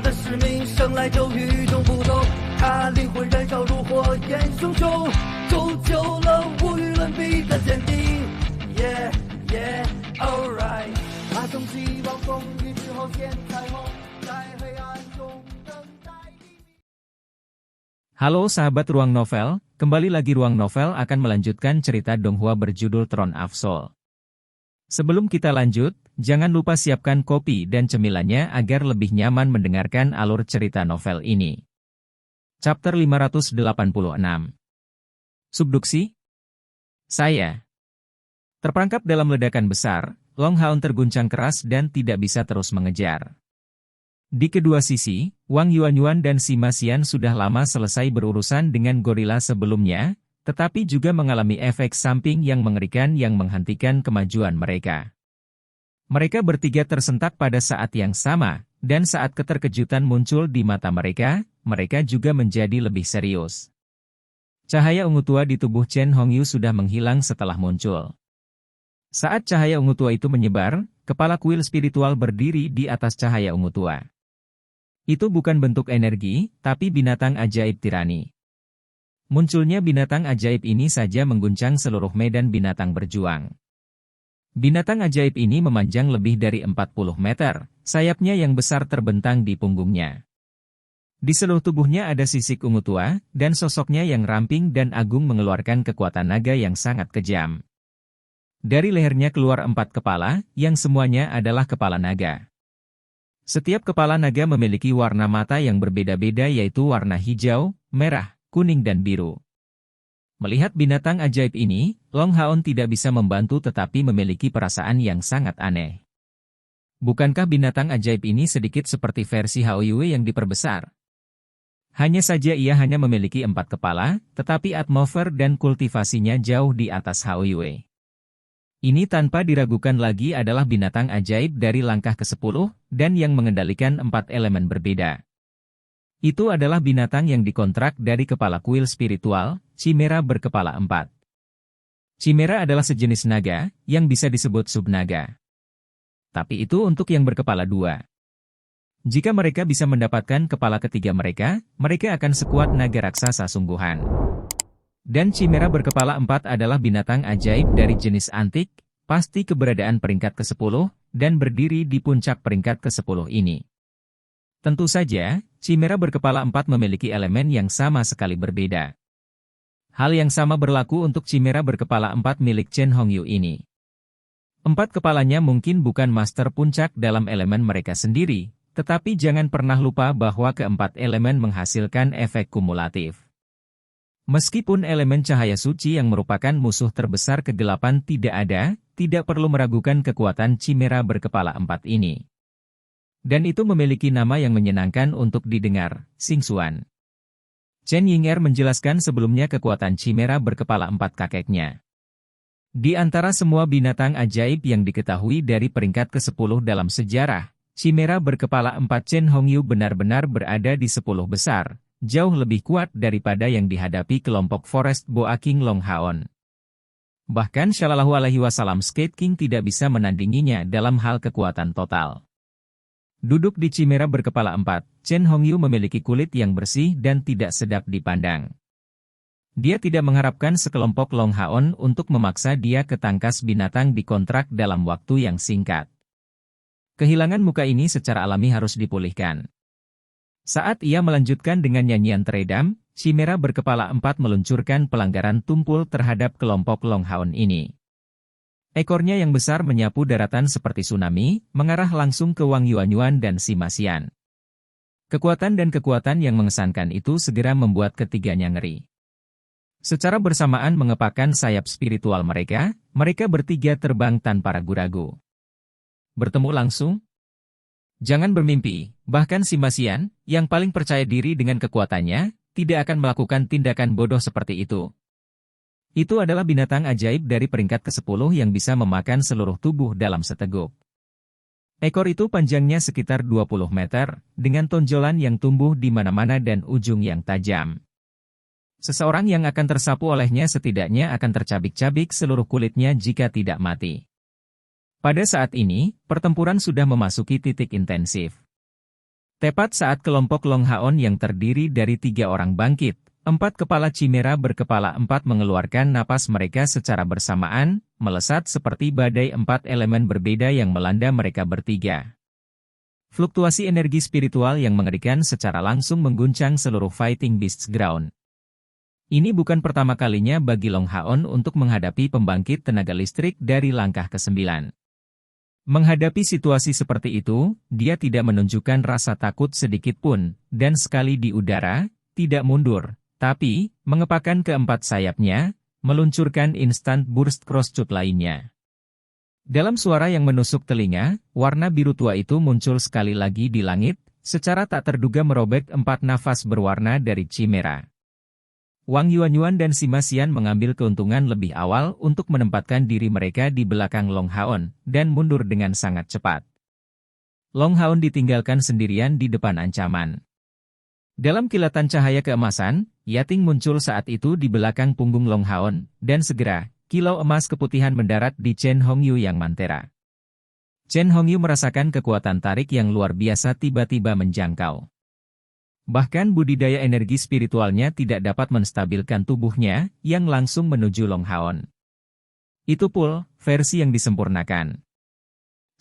他的使命生来就与众不同，他灵魂燃烧如火焰熊熊，铸就了无与伦比的坚定。Yeah yeah alright， 他从希望风雨之后见彩虹，在黑暗中等待黎明。Halo sahabat Ruang Novel, kembali lagi Ruang Novel akan melanjutkan cerita Donghua berjudul Throne of Soul. Sebelum kita lanjut, jangan lupa siapkan kopi dan cemilannya agar lebih nyaman mendengarkan alur cerita novel ini. Chapter 586. Subduksi? Saya terperangkap dalam ledakan besar, Long Haon terguncang keras dan tidak bisa terus mengejar. Di kedua sisi, Wang Yuanyuan dan Sima Xian sudah lama selesai berurusan dengan gorila sebelumnya, tetapi juga mengalami efek samping yang mengerikan yang menghentikan kemajuan mereka. Mereka bertiga tersentak pada saat yang sama, dan saat keterkejutan muncul di mata mereka, mereka juga menjadi lebih serius. Cahaya ungu tua di tubuh Chen Hongyu sudah menghilang setelah muncul. Saat cahaya ungu tua itu menyebar, kepala kuil spiritual berdiri di atas cahaya ungu tua. Itu bukan bentuk energi, tapi binatang ajaib tirani. Munculnya binatang ajaib ini saja mengguncang seluruh medan binatang berjuang. Binatang ajaib ini memanjang lebih dari 40 meter, sayapnya yang besar terbentang di punggungnya. Di seluruh tubuhnya ada sisik ungu tua, dan sosoknya yang ramping dan agung mengeluarkan kekuatan naga yang sangat kejam. Dari lehernya keluar 4 kepala, yang semuanya adalah kepala naga. Setiap kepala naga memiliki warna mata yang berbeda-beda yaitu warna hijau, merah, kuning dan biru. Melihat binatang ajaib ini, Long Haon tidak bisa membantu tetapi memiliki perasaan yang sangat aneh. Bukankah binatang ajaib ini sedikit seperti versi Hao Yue yang diperbesar? Hanya saja ia hanya memiliki 4 kepala, tetapi atmosfer dan kultivasinya jauh di atas Hao Yue. Ini tanpa diragukan lagi adalah binatang ajaib dari langkah ke-10, dan yang mengendalikan 4 elemen berbeda. Itu adalah binatang yang dikontrak dari kepala kuil spiritual, Chimera berkepala 4. Chimera adalah sejenis naga, yang bisa disebut subnaga. Tapi itu untuk yang berkepala 2. Jika mereka bisa mendapatkan kepala ketiga mereka, mereka akan sekuat naga raksasa sungguhan. Dan Chimera berkepala 4 adalah binatang ajaib dari jenis antik, pasti keberadaan peringkat ke-10, dan berdiri di puncak peringkat ke-10 ini. Tentu saja, Chimera berkepala 4 memiliki elemen yang sama sekali berbeda. Hal yang sama berlaku untuk Chimera berkepala 4 milik Chen Hongyu ini. 4 kepalanya mungkin bukan master puncak dalam elemen mereka sendiri, tetapi jangan pernah lupa bahwa keempat elemen menghasilkan efek kumulatif. Meskipun elemen cahaya suci yang merupakan musuh terbesar kegelapan tidak ada, tidak perlu meragukan kekuatan Chimera berkepala 4 ini. Dan itu memiliki nama yang menyenangkan untuk didengar, Xingxuan. Chen Yinger menjelaskan sebelumnya kekuatan Chimera berkepala 4 kakeknya. Di antara semua binatang ajaib yang diketahui dari peringkat ke-10 dalam sejarah, Chimera berkepala 4 Chen Hongyu benar-benar berada di 10 besar, jauh lebih kuat daripada yang dihadapi kelompok Forest Boa King Long Haon. Bahkan Shallallahu Alaihi Wasallam Skate King tidak bisa menandinginya dalam hal kekuatan total. Duduk di Chimera berkepala 4, Chen Hongyu memiliki kulit yang bersih dan tidak sedap dipandang. Dia tidak mengharapkan sekelompok Long Haon untuk memaksa dia ke tangkas binatang dikontrak dalam waktu yang singkat. Kehilangan muka ini secara alami harus dipulihkan. Saat ia melanjutkan dengan nyanyian teredam, Chimera berkepala 4 meluncurkan pelanggaran tumpul terhadap kelompok Long Haon ini. Ekornya yang besar menyapu daratan seperti tsunami, mengarah langsung ke Wang Yuanyuan dan Sima Xian. Kekuatan dan kekuatan yang mengesankan itu segera membuat ketiganya ngeri. Secara bersamaan mengepakkan sayap spiritual mereka, mereka bertiga terbang tanpa ragu-ragu. Bertemu langsung? Jangan bermimpi, bahkan Sima Xian, yang paling percaya diri dengan kekuatannya, tidak akan melakukan tindakan bodoh seperti itu. Itu adalah binatang ajaib dari peringkat ke-10 yang bisa memakan seluruh tubuh dalam seteguk. Ekor itu panjangnya sekitar 20 meter, dengan tonjolan yang tumbuh di mana-mana dan ujung yang tajam. Seseorang yang akan tersapu olehnya setidaknya akan tercabik-cabik seluruh kulitnya jika tidak mati. Pada saat ini, pertempuran sudah memasuki titik intensif. Tepat saat kelompok Long Haon yang terdiri dari 3 orang bangkit, 4 kepala Chimera berkepala 4 mengeluarkan napas mereka secara bersamaan, melesat seperti badai 4 elemen berbeda yang melanda mereka bertiga. Fluktuasi energi spiritual yang mengerikan secara langsung mengguncang seluruh Fighting Beasts Ground. Ini bukan pertama kalinya bagi Long Haon untuk menghadapi pembangkit tenaga listrik dari langkah ke-9. Menghadapi situasi seperti itu, dia tidak menunjukkan rasa takut sedikit pun, dan sekali di udara, tidak mundur, tapi, mengepakkan keempat sayapnya, meluncurkan instant burst crosscut lainnya. Dalam suara yang menusuk telinga, warna biru tua itu muncul sekali lagi di langit, secara tak terduga merobek 4 nafas berwarna dari Chimera. Wang Yuanyuan dan Sima Xian mengambil keuntungan lebih awal untuk menempatkan diri mereka di belakang Long Haon, dan mundur dengan sangat cepat. Long Haon ditinggalkan sendirian di depan ancaman. Dalam kilatan cahaya keemasan, Yating muncul saat itu di belakang punggung Long Haon, dan segera, kilau emas keputihan mendarat di Chen Hongyu yang mantera. Chen Hongyu merasakan kekuatan tarik yang luar biasa tiba-tiba menjangkau. Bahkan budidaya energi spiritualnya tidak dapat menstabilkan tubuhnya, yang langsung menuju Long Haon. Itu pula versi yang disempurnakan.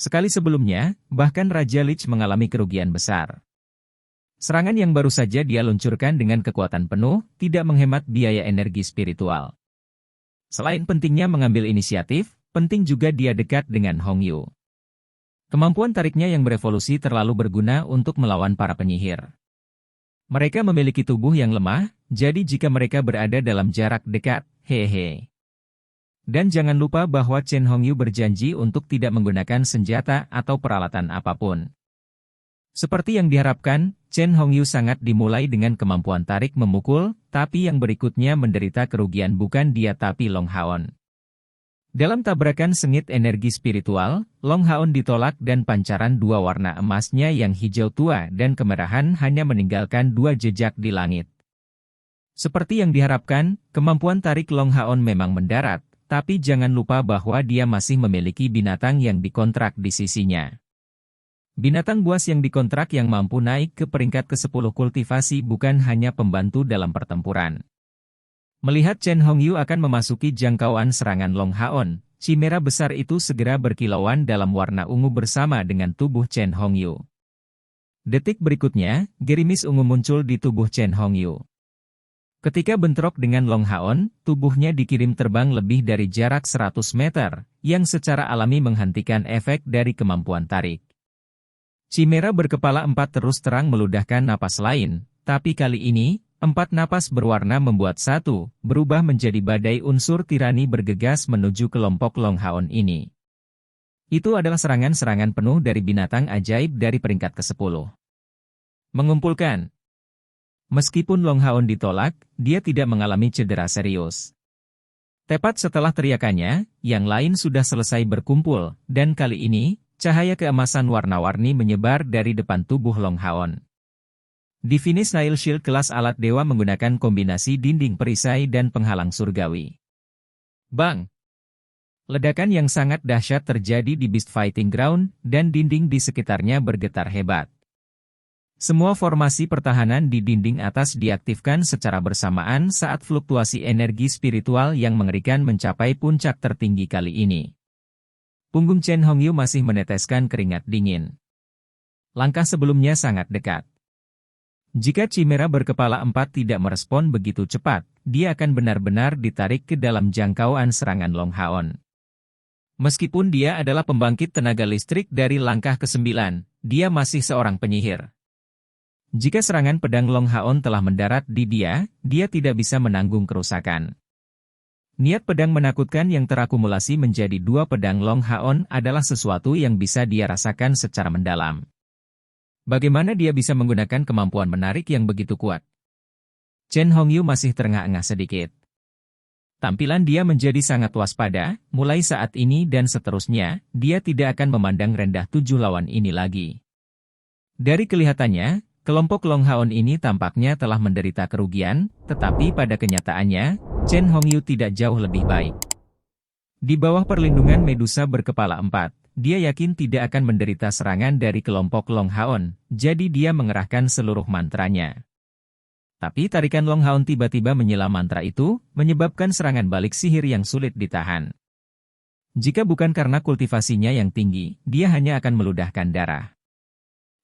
Sekali sebelumnya, bahkan Raja Lich mengalami kerugian besar. Serangan yang baru saja dia luncurkan dengan kekuatan penuh, tidak menghemat biaya energi spiritual. Selain pentingnya mengambil inisiatif, penting juga dia dekat dengan Hongyu. Kemampuan tariknya yang berevolusi terlalu berguna untuk melawan para penyihir. Mereka memiliki tubuh yang lemah, jadi jika mereka berada dalam jarak dekat, hehe. Dan jangan lupa bahwa Chen Hongyu berjanji untuk tidak menggunakan senjata atau peralatan apapun. Seperti yang diharapkan, Chen Hongyu sangat dimulai dengan kemampuan tarik memukul, tapi yang berikutnya menderita kerugian bukan dia tapi Long Haon. Dalam tabrakan sengit energi spiritual, Long Haon ditolak dan pancaran 2 warna emasnya yang hijau tua dan kemerahan hanya meninggalkan 2 jejak di langit. Seperti yang diharapkan, kemampuan tarik Long Haon memang mendarat, tapi jangan lupa bahwa dia masih memiliki binatang yang dikontrak di sisinya. Binatang buas yang dikontrak yang mampu naik ke peringkat ke-10 kultivasi bukan hanya pembantu dalam pertempuran. Melihat Chen Hongyu akan memasuki jangkauan serangan Long Haon, Chimera besar itu segera berkilauan dalam warna ungu bersama dengan tubuh Chen Hongyu. Detik berikutnya, gerimis ungu muncul di tubuh Chen Hongyu. Ketika bentrok dengan Long Haon, tubuhnya dikirim terbang lebih dari jarak 100 meter, yang secara alami menghentikan efek dari kemampuan tarik. Chimera berkepala 4 terus terang meludahkan napas lain, tapi kali ini, 4 napas berwarna membuat satu, berubah menjadi badai unsur tirani bergegas menuju kelompok Long Haon ini. Itu adalah serangan-serangan penuh dari binatang ajaib dari peringkat ke-10. Mengumpulkan. Meskipun Long Haon ditolak, dia tidak mengalami cedera serius. Tepat setelah teriakannya, yang lain sudah selesai berkumpul, dan kali ini, cahaya keemasan warna-warni menyebar dari depan tubuh Long Haon. Divinis Nile Shield kelas alat dewa menggunakan kombinasi dinding perisai dan penghalang surgawi. Bang! Ledakan yang sangat dahsyat terjadi di Beast Fighting Ground, dan dinding di sekitarnya bergetar hebat. Semua formasi pertahanan di dinding atas diaktifkan secara bersamaan saat fluktuasi energi spiritual yang mengerikan mencapai puncak tertinggi kali ini. Punggung Chen Hongyu masih meneteskan keringat dingin. Langkah sebelumnya sangat dekat. Jika Chimera berkepala 4 tidak merespon begitu cepat, dia akan benar-benar ditarik ke dalam jangkauan serangan Long Haon. Meskipun dia adalah pembangkit tenaga listrik dari langkah ke-9, dia masih seorang penyihir. Jika serangan pedang Long Haon telah mendarat di dia tidak bisa menanggung kerusakan. Niat pedang menakutkan yang terakumulasi menjadi 2 pedang Long Haon adalah sesuatu yang bisa dia rasakan secara mendalam. Bagaimana dia bisa menggunakan kemampuan menarik yang begitu kuat? Chen Hongyu masih terengah-engah sedikit. Tampilan dia menjadi sangat waspada, mulai saat ini dan seterusnya, dia tidak akan memandang rendah 7 lawan ini lagi. Dari kelihatannya, kelompok Long Haon ini tampaknya telah menderita kerugian, tetapi pada kenyataannya, Chen Hongyu tidak jauh lebih baik. Di bawah perlindungan Medusa berkepala 4, dia yakin tidak akan menderita serangan dari kelompok Long Haon, jadi dia mengerahkan seluruh mantranya. Tapi tarikan Long Haon tiba-tiba menyela mantra itu, menyebabkan serangan balik sihir yang sulit ditahan. Jika bukan karena kultivasinya yang tinggi, dia hanya akan meludahkan darah.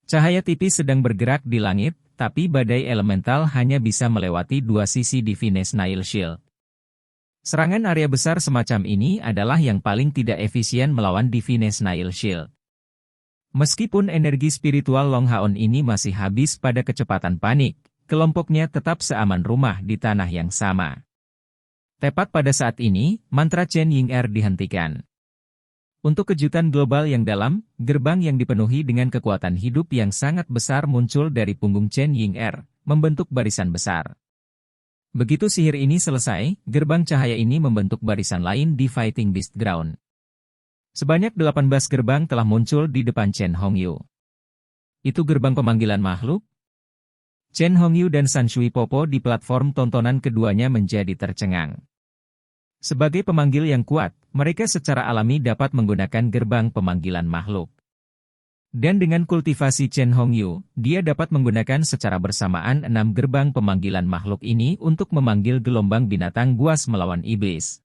Cahaya tipis sedang bergerak di langit, tapi badai elemental hanya bisa melewati dua sisi Divine Snail Shield. Serangan area besar semacam ini adalah yang paling tidak efisien melawan Divine Snail Shield. Meskipun energi spiritual Long Haon ini masih habis pada kecepatan panik, kelompoknya tetap seaman rumah di tanah yang sama. Tepat pada saat ini, mantra Chen Ying-er dihentikan. Untuk kejutan global yang dalam, gerbang yang dipenuhi dengan kekuatan hidup yang sangat besar muncul dari punggung Chen Ying-er, membentuk barisan besar. Begitu sihir ini selesai, gerbang cahaya ini membentuk barisan lain di Fighting Beast Ground. Sebanyak 18 gerbang telah muncul di depan Chen Hongyu. Itu gerbang pemanggilan makhluk? Chen Hongyu dan San Shui Popo di platform tontonan keduanya menjadi tercengang. Sebagai pemanggil yang kuat, mereka secara alami dapat menggunakan gerbang pemanggilan makhluk. Dan dengan kultivasi Chen Hongyu, dia dapat menggunakan secara bersamaan 6 gerbang pemanggilan makhluk ini untuk memanggil gelombang binatang buas melawan iblis.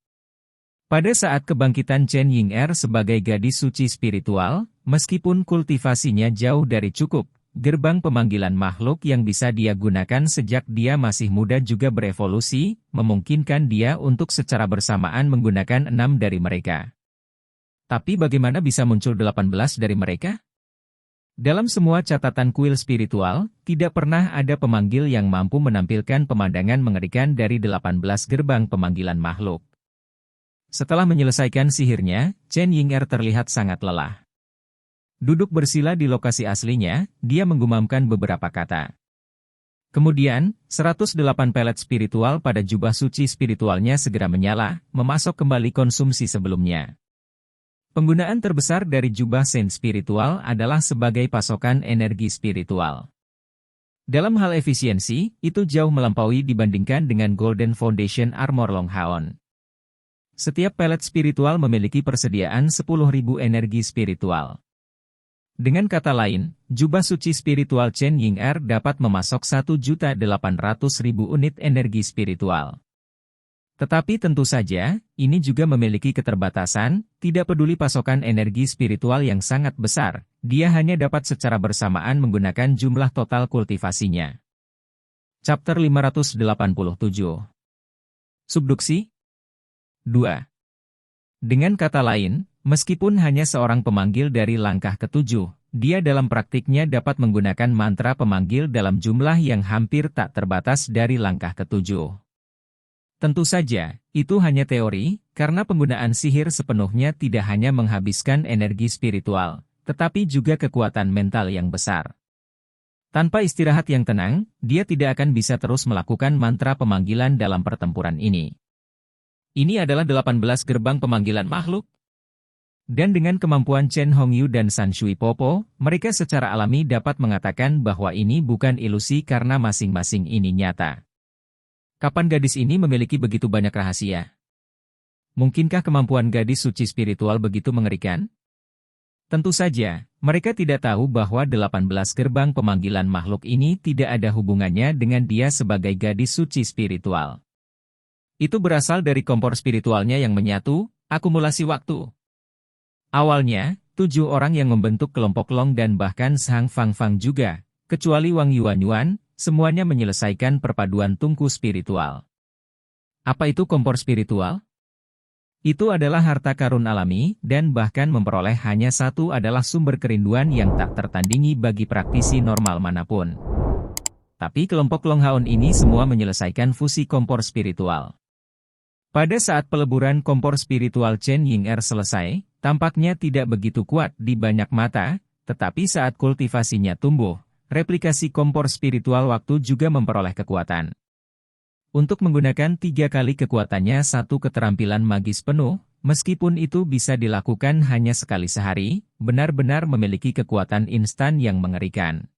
Pada saat kebangkitan Chen Ying-er sebagai gadis suci spiritual, meskipun kultivasinya jauh dari cukup, gerbang pemanggilan makhluk yang bisa dia gunakan sejak dia masih muda juga berevolusi, memungkinkan dia untuk secara bersamaan menggunakan 6 dari mereka. Tapi bagaimana bisa muncul 18 dari mereka? Dalam semua catatan kuil spiritual, tidak pernah ada pemanggil yang mampu menampilkan pemandangan mengerikan dari 18 gerbang pemanggilan makhluk. Setelah menyelesaikan sihirnya, Chen Ying-er terlihat sangat lelah. Duduk bersila di lokasi aslinya, dia menggumamkan beberapa kata. Kemudian, 108 pelet spiritual pada jubah suci spiritualnya segera menyala, memasok kembali konsumsi sebelumnya. Penggunaan terbesar dari jubah Saint spiritual adalah sebagai pasokan energi spiritual. Dalam hal efisiensi, itu jauh melampaui dibandingkan dengan Golden Foundation Armor Long Haon. Setiap pelet spiritual memiliki persediaan 10.000 energi spiritual. Dengan kata lain, jubah suci spiritual Chen Ying-er dapat memasok 1.800.000 unit energi spiritual. Tetapi tentu saja, ini juga memiliki keterbatasan, tidak peduli pasokan energi spiritual yang sangat besar, dia hanya dapat secara bersamaan menggunakan jumlah total kultivasinya. Chapter 587. Subduksi 2. Dengan kata lain, meskipun hanya seorang pemanggil dari langkah ketujuh, dia dalam praktiknya dapat menggunakan mantra pemanggil dalam jumlah yang hampir tak terbatas dari langkah ketujuh. Tentu saja, itu hanya teori, karena penggunaan sihir sepenuhnya tidak hanya menghabiskan energi spiritual, tetapi juga kekuatan mental yang besar. Tanpa istirahat yang tenang, dia tidak akan bisa terus melakukan mantra pemanggilan dalam pertempuran ini. Ini adalah 18 gerbang pemanggilan makhluk. Dan dengan kemampuan Chen Hongyu dan San Shui Popo, mereka secara alami dapat mengatakan bahwa ini bukan ilusi karena masing-masing ini nyata. Kapan gadis ini memiliki begitu banyak rahasia? Mungkinkah kemampuan gadis suci spiritual begitu mengerikan? Tentu saja, mereka tidak tahu bahwa 18 gerbang pemanggilan makhluk ini tidak ada hubungannya dengan dia sebagai gadis suci spiritual. Itu berasal dari kompor spiritualnya yang menyatu, akumulasi waktu. Awalnya, 7 orang yang membentuk kelompok Long dan bahkan Sang Fang Fang juga, kecuali Wang Yuanyuan, semuanya menyelesaikan perpaduan tungku spiritual. Apa itu kompor spiritual? Itu adalah harta karun alami, dan bahkan memperoleh hanya satu adalah sumber kerinduan yang tak tertandingi bagi praktisi normal manapun. Tapi kelompok Long Haon ini semua menyelesaikan fusi kompor spiritual. Pada saat peleburan kompor spiritual Chen Ying-er selesai, tampaknya tidak begitu kuat di banyak mata, tetapi saat kultivasinya tumbuh, replikasi kompor spiritual waktu juga memperoleh kekuatan. Untuk menggunakan 3 kali kekuatannya satu keterampilan magis penuh, meskipun itu bisa dilakukan hanya sekali sehari, benar-benar memiliki kekuatan instan yang mengerikan.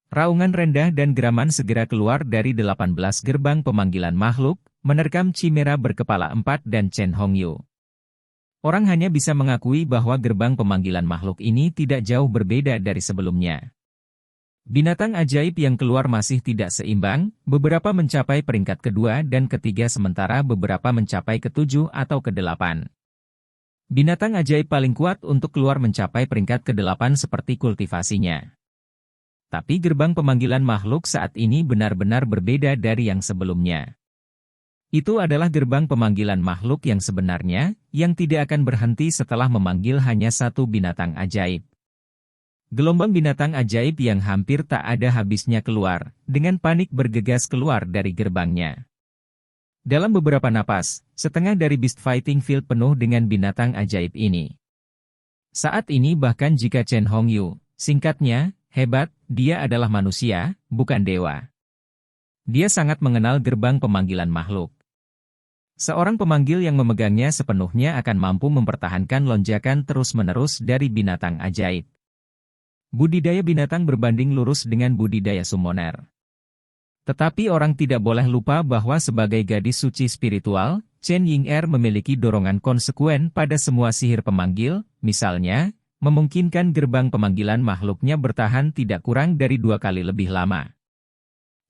Raungan rendah dan geraman segera keluar dari 18 gerbang pemanggilan makhluk, menerkam Chimera berkepala 4 dan Chen Hongyu. Orang hanya bisa mengakui bahwa gerbang pemanggilan makhluk ini tidak jauh berbeda dari sebelumnya. Binatang ajaib yang keluar masih tidak seimbang, beberapa mencapai peringkat kedua dan ketiga sementara beberapa mencapai ketujuh atau kedelapan. Binatang ajaib paling kuat untuk keluar mencapai peringkat kedelapan seperti kultivasinya. Tapi gerbang pemanggilan makhluk saat ini benar-benar berbeda dari yang sebelumnya. Itu adalah gerbang pemanggilan makhluk yang sebenarnya, yang tidak akan berhenti setelah memanggil hanya satu binatang ajaib. Gelombang binatang ajaib yang hampir tak ada habisnya keluar, dengan panik bergegas keluar dari gerbangnya. Dalam beberapa napas, setengah dari beast fighting field penuh dengan binatang ajaib ini. Saat ini bahkan jika Chen Hongyu, singkatnya, hebat, dia adalah manusia, bukan dewa. Dia sangat mengenal gerbang pemanggilan makhluk. Seorang pemanggil yang memegangnya sepenuhnya akan mampu mempertahankan lonjakan terus-menerus dari binatang ajaib. Budidaya binatang berbanding lurus dengan budidaya summoner. Tetapi orang tidak boleh lupa bahwa sebagai gadis suci spiritual, Chen Ying'er memiliki dorongan konsekuen pada semua sihir pemanggil, misalnya, memungkinkan gerbang pemanggilan makhluknya bertahan tidak kurang dari 2 kali lebih lama.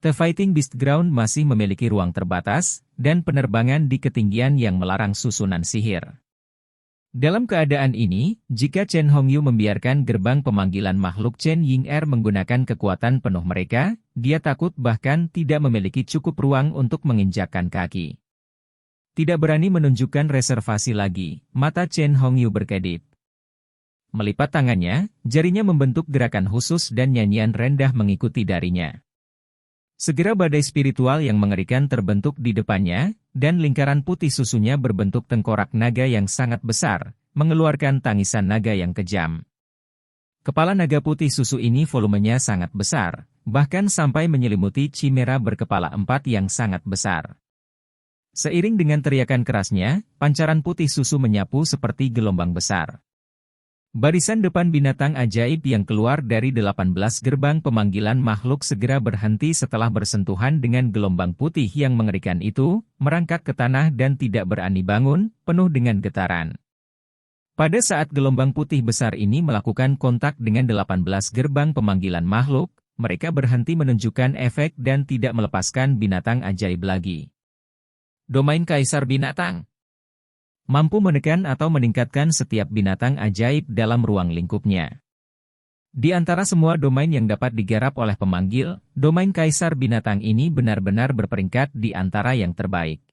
The Fighting Beast Ground masih memiliki ruang terbatas, dan penerbangan di ketinggian yang melarang susunan sihir. Dalam keadaan ini, jika Chen Hongyu membiarkan gerbang pemanggilan makhluk Chen Ying'er menggunakan kekuatan penuh mereka, dia takut bahkan tidak memiliki cukup ruang untuk menginjakkan kaki. Tidak berani menunjukkan reservasi lagi, mata Chen Hongyu berkedip. Melipat tangannya, jarinya membentuk gerakan khusus dan nyanyian rendah mengikuti darinya. Segera badai spiritual yang mengerikan terbentuk di depannya, dan lingkaran putih susunya berbentuk tengkorak naga yang sangat besar, mengeluarkan tangisan naga yang kejam. Kepala naga putih susu ini volumenya sangat besar, bahkan sampai menyelimuti chimera berkepala 4 yang sangat besar. Seiring dengan teriakan kerasnya, pancaran putih susu menyapu seperti gelombang besar. Barisan depan binatang ajaib yang keluar dari 18 gerbang pemanggilan makhluk segera berhenti setelah bersentuhan dengan gelombang putih yang mengerikan itu, merangkak ke tanah dan tidak berani bangun, penuh dengan getaran. Pada saat gelombang putih besar ini melakukan kontak dengan 18 gerbang pemanggilan makhluk, mereka berhenti menunjukkan efek dan tidak melepaskan binatang ajaib lagi. Domain Kaisar Binatang mampu menekan atau meningkatkan setiap binatang ajaib dalam ruang lingkupnya. Di antara semua domain yang dapat digarap oleh pemanggil, domain Kaisar Binatang ini benar-benar berperingkat di antara yang terbaik.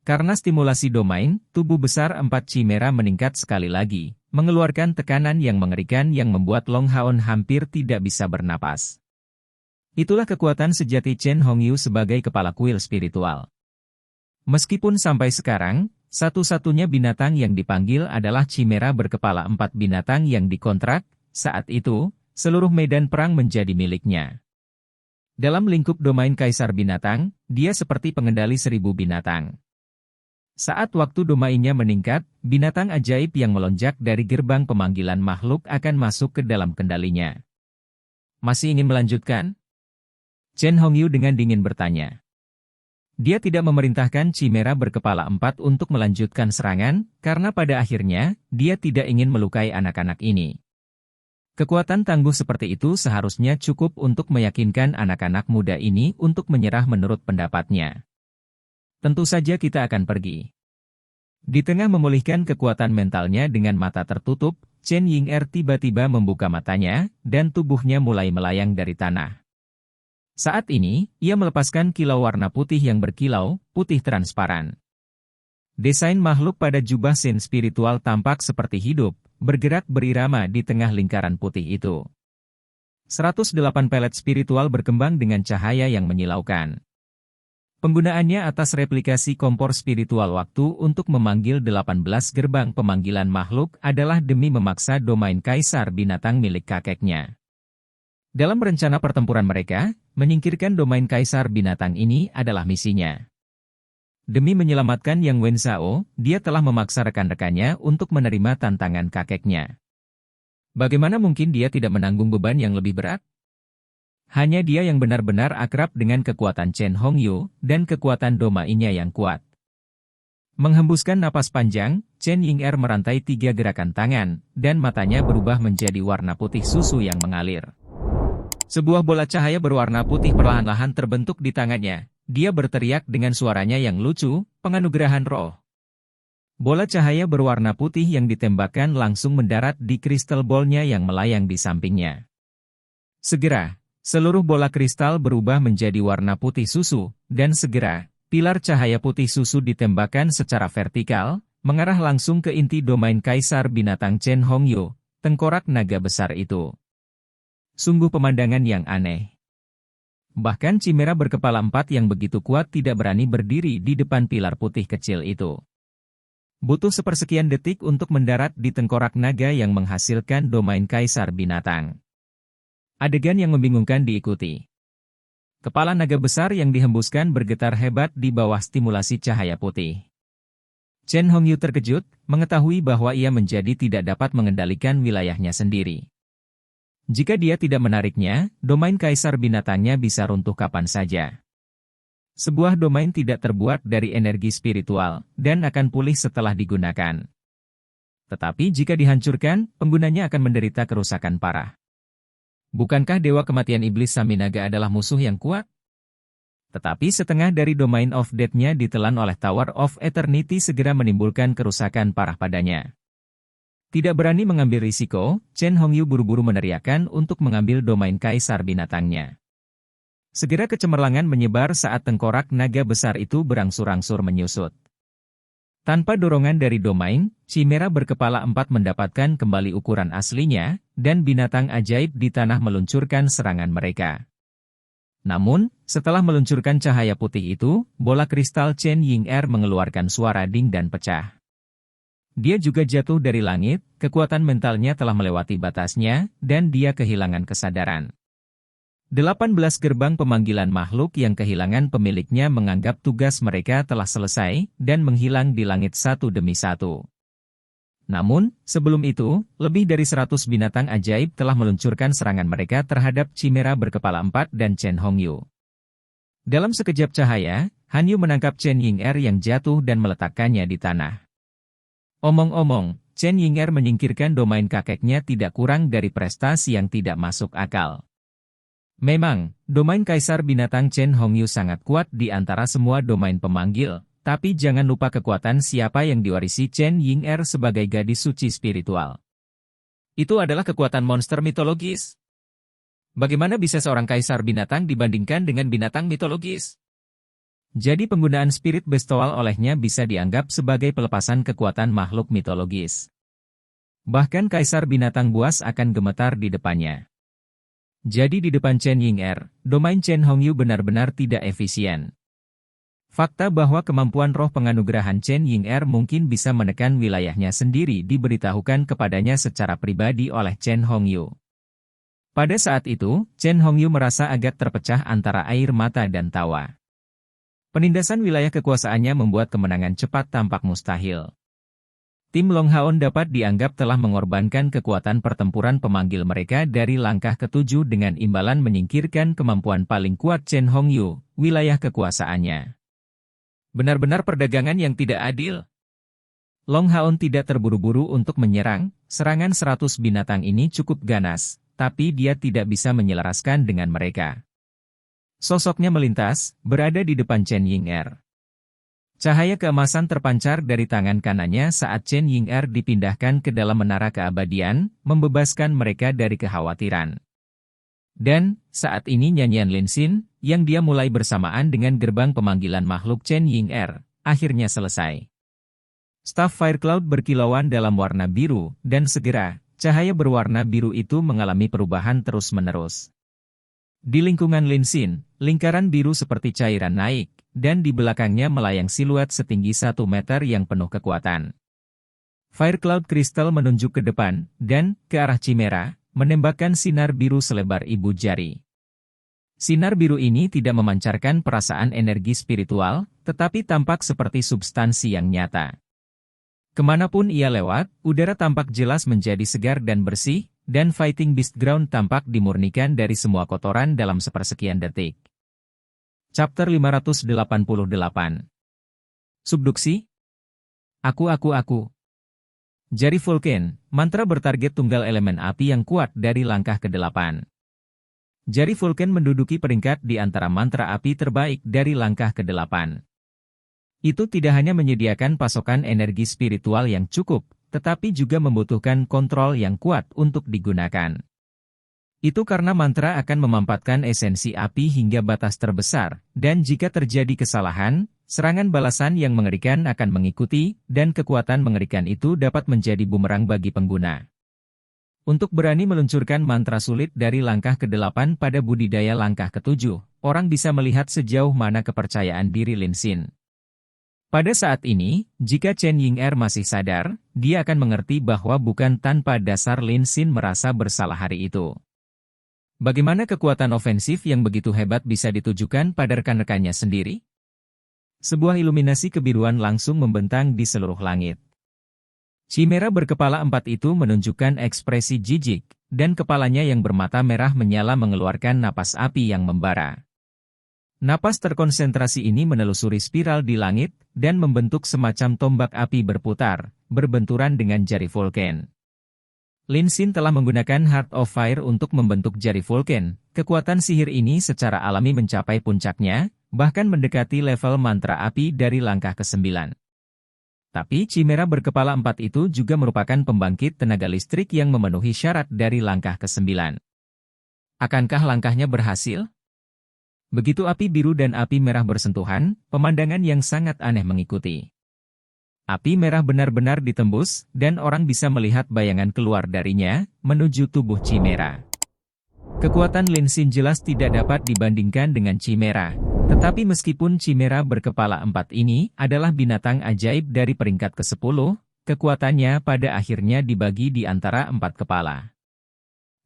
Karena stimulasi domain, tubuh besar 4 chimera meningkat sekali lagi, mengeluarkan tekanan yang mengerikan yang membuat Long Haon hampir tidak bisa bernapas. Itulah kekuatan sejati Chen Hongyu sebagai kepala kuil spiritual. Meskipun sampai sekarang, satu-satunya binatang yang dipanggil adalah chimera berkepala 4 binatang yang dikontrak, saat itu, seluruh medan perang menjadi miliknya. Dalam lingkup domain Kaisar Binatang, dia seperti pengendali 1000 binatang. Saat waktu domainnya meningkat, binatang ajaib yang melonjak dari gerbang pemanggilan makhluk akan masuk ke dalam kendalinya. Masih ingin melanjutkan? Chen Hongyu dengan dingin bertanya. Dia tidak memerintahkan chimera berkepala 4 untuk melanjutkan serangan, karena pada akhirnya, dia tidak ingin melukai anak-anak ini. Kekuatan tangguh seperti itu seharusnya cukup untuk meyakinkan anak-anak muda ini untuk menyerah menurut pendapatnya. Tentu saja kita akan pergi. Di tengah memulihkan kekuatan mentalnya dengan mata tertutup, Chen Ying'er tiba-tiba membuka matanya, dan tubuhnya mulai melayang dari tanah. Saat ini, ia melepaskan kilau warna putih yang berkilau, putih transparan. Desain makhluk pada jubah Sen spiritual tampak seperti hidup, bergerak berirama di tengah lingkaran putih itu. 108 pelet spiritual berkembang dengan cahaya yang menyilaukan. Penggunaannya atas replikasi kompor spiritual waktu untuk memanggil 18 gerbang pemanggilan makhluk adalah demi memaksa domain Kaisar Binatang milik kakeknya. Dalam rencana pertempuran mereka, menyingkirkan domain Kaisar Binatang ini adalah misinya. Demi menyelamatkan Yang Wenzhao, dia telah memaksa rekan-rekannya untuk menerima tantangan kakeknya. Bagaimana mungkin dia tidak menanggung beban yang lebih berat? Hanya dia yang benar-benar akrab dengan kekuatan Chen Hongyu dan kekuatan domainnya yang kuat. Menghembuskan napas panjang, Chen Ying'er merantai 3 gerakan tangan, dan matanya berubah menjadi warna putih susu yang mengalir. Sebuah bola cahaya berwarna putih perlahan-lahan terbentuk di tangannya. Dia berteriak dengan suaranya yang lucu, penganugerahan roh. Bola cahaya berwarna putih yang ditembakkan langsung mendarat di kristal bolnya yang melayang di sampingnya. Segera, seluruh bola kristal berubah menjadi warna putih susu, dan segera, pilar cahaya putih susu ditembakkan secara vertikal, mengarah langsung ke inti domain Kaisar Binatang Chen Hongyu, tengkorak naga besar itu. Sungguh pemandangan yang aneh. Bahkan Chimera berkepala 4 yang begitu kuat tidak berani berdiri di depan pilar putih kecil itu. Butuh sepersekian detik untuk mendarat di tengkorak naga yang menghasilkan domain Kaisar Binatang. Adegan yang membingungkan diikuti. Kepala naga besar yang dihembuskan bergetar hebat di bawah stimulasi cahaya putih. Chen Hongyu terkejut, mengetahui bahwa ia menjadi tidak dapat mengendalikan wilayahnya sendiri. Jika dia tidak menariknya, domain Kaisar Binatangnya bisa runtuh kapan saja. Sebuah domain tidak terbuat dari energi spiritual, dan akan pulih setelah digunakan. Tetapi jika dihancurkan, penggunanya akan menderita kerusakan parah. Bukankah Dewa Kematian Iblis Saminaga adalah musuh yang kuat? Tetapi setengah dari domain of death-nya ditelan oleh Tower of Eternity segera menimbulkan kerusakan parah padanya. Tidak berani mengambil risiko, Chen Hongyu buru-buru meneriakkan untuk mengambil domain Kaisar Binatangnya. Segera kecemerlangan menyebar saat tengkorak naga besar itu berangsur-angsur menyusut. Tanpa dorongan dari domain, Chimera berkepala 4 mendapatkan kembali ukuran aslinya, dan binatang ajaib di tanah meluncurkan serangan mereka. Namun, setelah meluncurkan cahaya putih itu, bola kristal Chen Ying'er mengeluarkan suara ding dan pecah. Dia juga jatuh dari langit, kekuatan mentalnya telah melewati batasnya, dan dia kehilangan kesadaran. 18 gerbang pemanggilan makhluk yang kehilangan pemiliknya menganggap tugas mereka telah selesai, dan menghilang di langit satu demi satu. Namun, sebelum itu, lebih dari 100 binatang ajaib telah meluncurkan serangan mereka terhadap Chimera berkepala 4 dan Chen Hongyu. Dalam sekejap cahaya, Hanyu menangkap Chen Ying'er yang jatuh dan meletakkannya di tanah. Omong-omong, Chen Ying'er menyingkirkan domain kakeknya tidak kurang dari prestasi yang tidak masuk akal. Memang, domain Kaisar Binatang Chen Hongyu sangat kuat di antara semua domain pemanggil, tapi jangan lupa kekuatan siapa yang diwarisi Chen Ying'er sebagai gadis suci spiritual. Itu adalah kekuatan monster mitologis. Bagaimana bisa seorang Kaisar Binatang dibandingkan dengan binatang mitologis? Jadi penggunaan spirit bestowal olehnya bisa dianggap sebagai pelepasan kekuatan makhluk mitologis. Bahkan Kaisar Binatang buas akan gemetar di depannya. Jadi di depan Chen Ying'er, domain Chen Hongyu benar-benar tidak efisien. Fakta bahwa kemampuan roh penganugerahan Chen Ying'er mungkin bisa menekan wilayahnya sendiri diberitahukan kepadanya secara pribadi oleh Chen Hongyu. Pada saat itu, Chen Hongyu merasa agak terpecah antara air mata dan tawa. Penindasan wilayah kekuasaannya membuat kemenangan cepat tampak mustahil. Tim Long Haon dapat dianggap telah mengorbankan kekuatan pertempuran pemanggil mereka dari langkah ke-7 dengan imbalan menyingkirkan kemampuan paling kuat Chen Hongyu, wilayah kekuasaannya. Benar-benar perdagangan yang tidak adil. Long Haon tidak terburu-buru untuk menyerang, serangan 100 binatang ini cukup ganas, tapi dia tidak bisa menyelaraskan dengan mereka. Sosoknya melintas, berada di depan Chen Ying'er. Cahaya keemasan terpancar dari tangan kanannya saat Chen Ying'er dipindahkan ke dalam menara keabadian, membebaskan mereka dari kekhawatiran. Dan, saat ini nyanyian Lin Xin, yang dia mulai bersamaan dengan gerbang pemanggilan makhluk Chen Ying'er, akhirnya selesai. Staf Fire Cloud berkilauan dalam warna biru, dan segera, cahaya berwarna biru itu mengalami perubahan terus-menerus. Di lingkungan Lin Xin, lingkaran biru seperti cairan naik, dan di belakangnya melayang siluet setinggi 1 meter yang penuh kekuatan. Fire Cloud Crystal menunjuk ke depan, dan ke arah Chimera, menembakkan sinar biru selebar ibu jari. Sinar biru ini tidak memancarkan perasaan energi spiritual, tetapi tampak seperti substansi yang nyata. Kemanapun ia lewat, udara tampak jelas menjadi segar dan bersih, dan Fighting Beast Ground tampak dimurnikan dari semua kotoran dalam sepersekian detik. Chapter 588. Subduksi. Aku. Jari Vulcan, mantra bertarget tunggal elemen api yang kuat dari langkah ke-8. Jari Vulcan menduduki peringkat di antara mantra api terbaik dari langkah ke-8. Itu tidak hanya menyediakan pasokan energi spiritual yang cukup, tetapi juga membutuhkan kontrol yang kuat untuk digunakan. Itu karena mantra akan memampatkan esensi api hingga batas terbesar, dan jika terjadi kesalahan, serangan balasan yang mengerikan akan mengikuti, dan kekuatan mengerikan itu dapat menjadi bumerang bagi pengguna. Untuk berani meluncurkan mantra sulit dari langkah ke-8 pada budidaya langkah ke-7, orang bisa melihat sejauh mana kepercayaan diri Lin Xin. Pada saat ini, jika Chen Ying'er masih sadar, dia akan mengerti bahwa bukan tanpa dasar Lin Xin merasa bersalah hari itu. Bagaimana kekuatan ofensif yang begitu hebat bisa ditujukan pada rekan-rekannya sendiri? Sebuah iluminasi kebiruan langsung membentang di seluruh langit. Chimera berkepala 4 itu menunjukkan ekspresi jijik, dan kepalanya yang bermata merah menyala mengeluarkan napas api yang membara. Napas terkonsentrasi ini menelusuri spiral di langit, dan membentuk semacam tombak api berputar, berbenturan dengan jari Vulcan. Lin Xin telah menggunakan Heart of Fire untuk membentuk jari Vulcan. Kekuatan sihir ini secara alami mencapai puncaknya, bahkan mendekati level mantra api dari langkah ke-9. Tapi Chimera berkepala 4 itu juga merupakan pembangkit tenaga listrik yang memenuhi syarat dari langkah ke-9. Akankah langkahnya berhasil? Begitu api biru dan api merah bersentuhan, pemandangan yang sangat aneh mengikuti. Api merah benar-benar ditembus, dan orang bisa melihat bayangan keluar darinya, menuju tubuh Chimera. Kekuatan Lin Xin jelas tidak dapat dibandingkan dengan Chimera. Tetapi meskipun Chimera berkepala 4 ini adalah binatang ajaib dari peringkat ke-10, kekuatannya pada akhirnya dibagi di antara 4 kepala.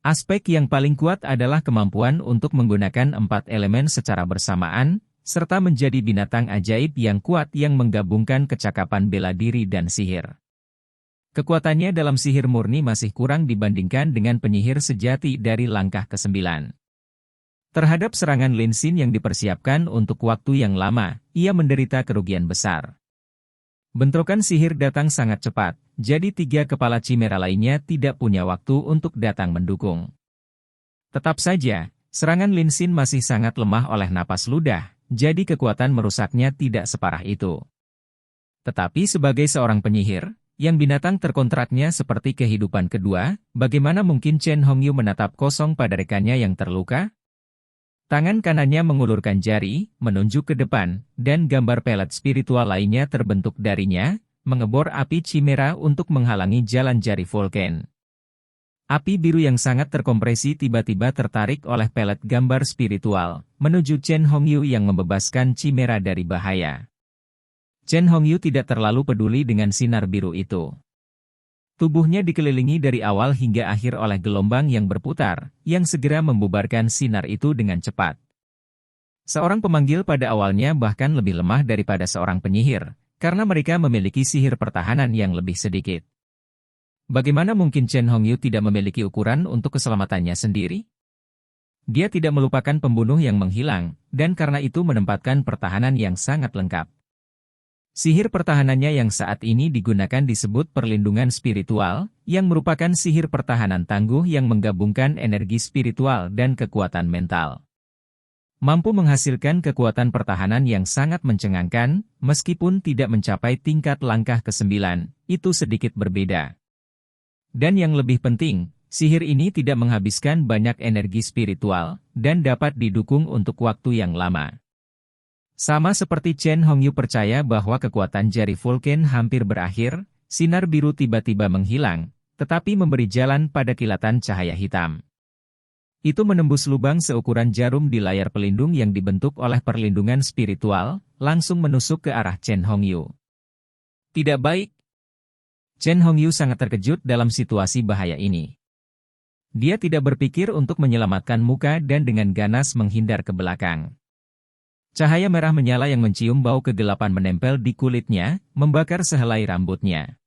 Aspek yang paling kuat adalah kemampuan untuk menggunakan 4 elemen secara bersamaan, serta menjadi binatang ajaib yang kuat yang menggabungkan kecakapan bela diri dan sihir. Kekuatannya dalam sihir murni masih kurang dibandingkan dengan penyihir sejati dari langkah ke-9. Terhadap serangan Lin Xin yang dipersiapkan untuk waktu yang lama, ia menderita kerugian besar. Bentrokan sihir datang sangat cepat, jadi 3 kepala Chimera lainnya tidak punya waktu untuk datang mendukung. Tetap saja, serangan Lin Xin masih sangat lemah oleh napas ludah, jadi kekuatan merusaknya tidak separah itu. Tetapi sebagai seorang penyihir, yang binatang terkontraknya seperti kehidupan kedua, bagaimana mungkin Chen Hongyu menatap kosong pada rekannya yang terluka? Tangan kanannya mengulurkan jari, menunjuk ke depan, dan gambar pelet spiritual lainnya terbentuk darinya, mengebor api Chimera untuk menghalangi jalan jari Vulcan. Api biru yang sangat terkompresi tiba-tiba tertarik oleh pelet gambar spiritual, menuju Chen Hongyu yang membebaskan Chimera dari bahaya. Chen Hongyu tidak terlalu peduli dengan sinar biru itu. Tubuhnya dikelilingi dari awal hingga akhir oleh gelombang yang berputar, yang segera membubarkan sinar itu dengan cepat. Seorang pemanggil pada awalnya bahkan lebih lemah daripada seorang penyihir, karena mereka memiliki sihir pertahanan yang lebih sedikit. Bagaimana mungkin Chen Hongyu tidak memiliki ukuran untuk keselamatannya sendiri? Dia tidak melupakan pembunuh yang menghilang, dan karena itu menempatkan pertahanan yang sangat lengkap. Sihir pertahanannya yang saat ini digunakan disebut perlindungan spiritual, yang merupakan sihir pertahanan tangguh yang menggabungkan energi spiritual dan kekuatan mental. Mampu menghasilkan kekuatan pertahanan yang sangat mencengangkan, meskipun tidak mencapai tingkat langkah ke-9, itu sedikit berbeda. Dan yang lebih penting, sihir ini tidak menghabiskan banyak energi spiritual, dan dapat didukung untuk waktu yang lama. Sama seperti Chen Hongyu percaya bahwa kekuatan jari Vulcan hampir berakhir, sinar biru tiba-tiba menghilang, tetapi memberi jalan pada kilatan cahaya hitam. Itu menembus lubang seukuran jarum di layar pelindung yang dibentuk oleh perlindungan spiritual, langsung menusuk ke arah Chen Hongyu. Tidak baik. Chen Hongyu sangat terkejut dalam situasi bahaya ini. Dia tidak berpikir untuk menyelamatkan muka dan dengan ganas menghindar ke belakang. Cahaya merah menyala yang mencium bau kegelapan menempel di kulitnya, membakar sehelai rambutnya.